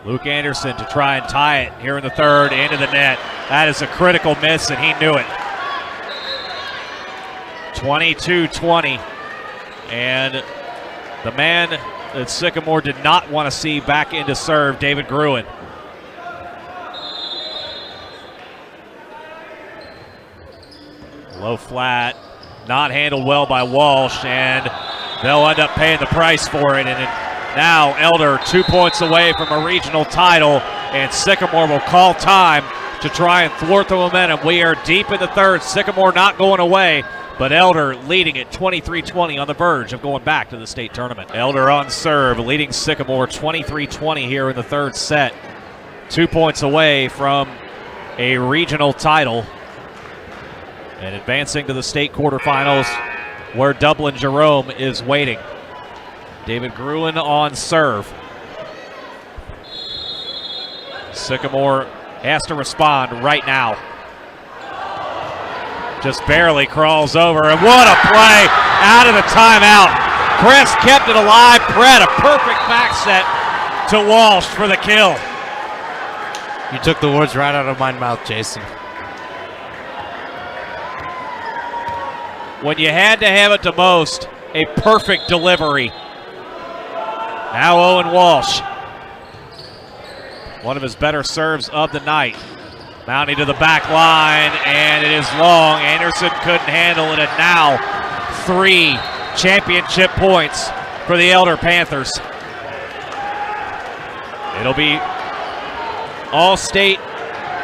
A: Luke Anderson to try and tie it here in the third, into the net. That is a critical miss, and he knew it. 22-20. And the man that Sycamore did not want to see back into serve, David Gruen. Low flat, not handled well by Walsh, and they'll end up paying the price for it. And now Elder 2 points away from a regional title, and Sycamore will call time to try and thwart the momentum. We are deep in the third. Sycamore not going away, but Elder leading it 23-20 on the verge of going back to the state tournament. Elder on serve, leading Sycamore 23-20 here in the third set. 2 points away from a regional title, and advancing to the state quarterfinals where Dublin Jerome is waiting. David Gruen on serve. Sycamore has to respond right now. Just barely crawls over, and what a play out of the timeout. Crest kept it alive. Brett, a perfect back set to Walsh for the kill.
B: You took the words right out of my mouth, Jason.
A: When you had to have it to most, a perfect delivery. Now Owen Walsh. One of his better serves of the night. Mounting to the back line, and it is long. Anderson couldn't handle it, and now 3 championship points for the Elder Panthers. It'll be All-State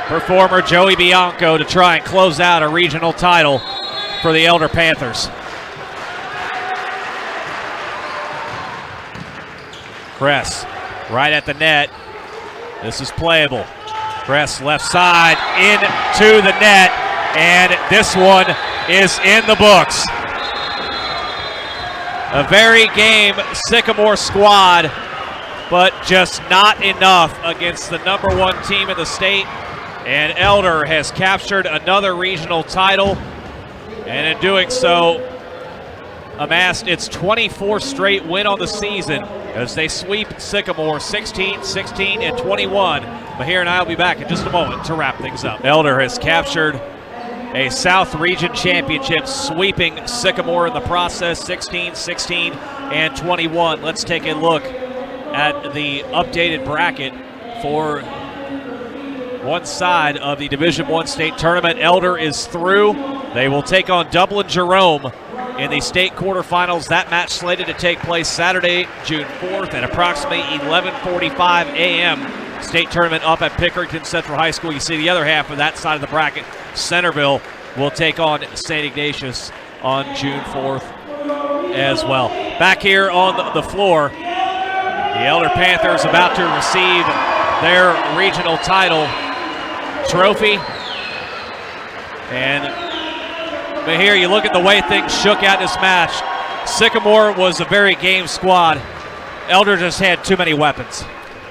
A: performer Joey Bianco to try and close out a regional title for the Elder Panthers. Kress right at the net. This is playable. Kress left side into the net, and this one is in the books. A very game Sycamore squad, but just not enough against the #1 team in the state. And Elder has captured another regional title, and in doing so, amassed its 24th straight win on the season as they sweep Sycamore 16, 16, and 21. Mahir and I will be back in just a moment to wrap things up. Elder has captured a South Region Championship, sweeping Sycamore in the process, 16, 16, and 21. Let's take a look at the updated bracket for one side of the Division I state tournament. Elder is through. They will take on Dublin Jerome in the state quarterfinals. That match slated to take place Saturday, June 4th at approximately 11:45 a.m. State tournament up at Pickerington Central High School. You see the other half of that side of the bracket. Centerville will take on St. Ignatius on June 4th as well. Back here on the floor, the Elder Panthers about to receive their regional title trophy. And here you look at the way things shook out this match. Sycamore was a very game squad. Elder just had too many weapons.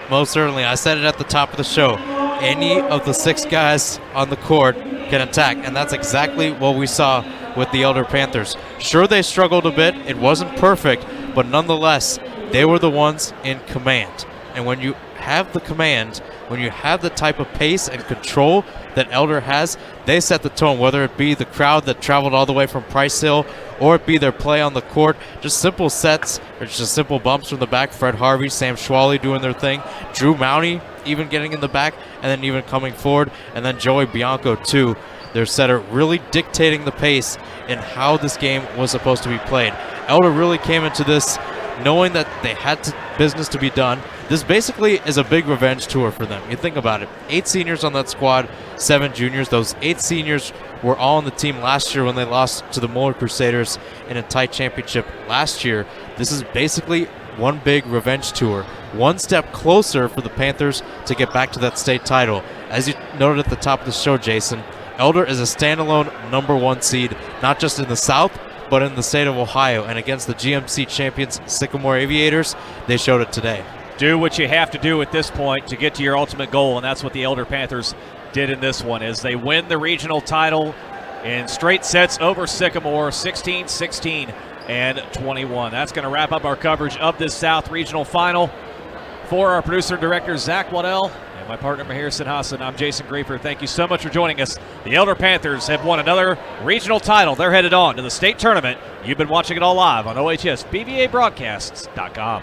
B: Most certainly. I said it at the top of the show. Any of the 6 guys on the court can attack, and that's exactly what we saw with the Elder Panthers. Sure, they struggled a bit. It wasn't perfect, but nonetheless, they were the ones in command. And when you have the command, when you have the type of pace and control that Elder has, they set the tone, whether it be the crowd that traveled all the way from Price Hill or it be their play on the court. Just simple sets or just simple bumps from the back. Fred Harvey, Sam Schwally doing their thing. Drew Mounty even getting in the back and then even coming forward. And then Joey Bianco too, their setter, really dictating the pace in how this game was supposed to be played. Elder really came into this knowing that they had business to be done. This basically is a big revenge tour for them. You think about it. 8 seniors on that squad, 7 juniors. Those 8 seniors were all on the team last year when they lost to the Moeller Crusaders in a tight championship last year. This is basically one big revenge tour. One step closer for the Panthers to get back to that state title. As you noted at the top of the show, Jason, Elder is a standalone #1 seed, not just in the South, but in the state of Ohio. And against the GMC champions, Sycamore Aviators, they showed it today.
A: Do what you have to do at this point to get to your ultimate goal, and that's what the Elder Panthers did in this one, as they win the regional title in straight sets over Sycamore, 16-16 and 21. That's going to wrap up our coverage of this South Regional Final. For our producer and director, Zach Waddell, and my partner, Mahir Sinhasan, I'm Jason Griefer. Thank you so much for joining us. The Elder Panthers have won another regional title. They're headed on to the state tournament. You've been watching it all live on OHSBVABroadcasts.com.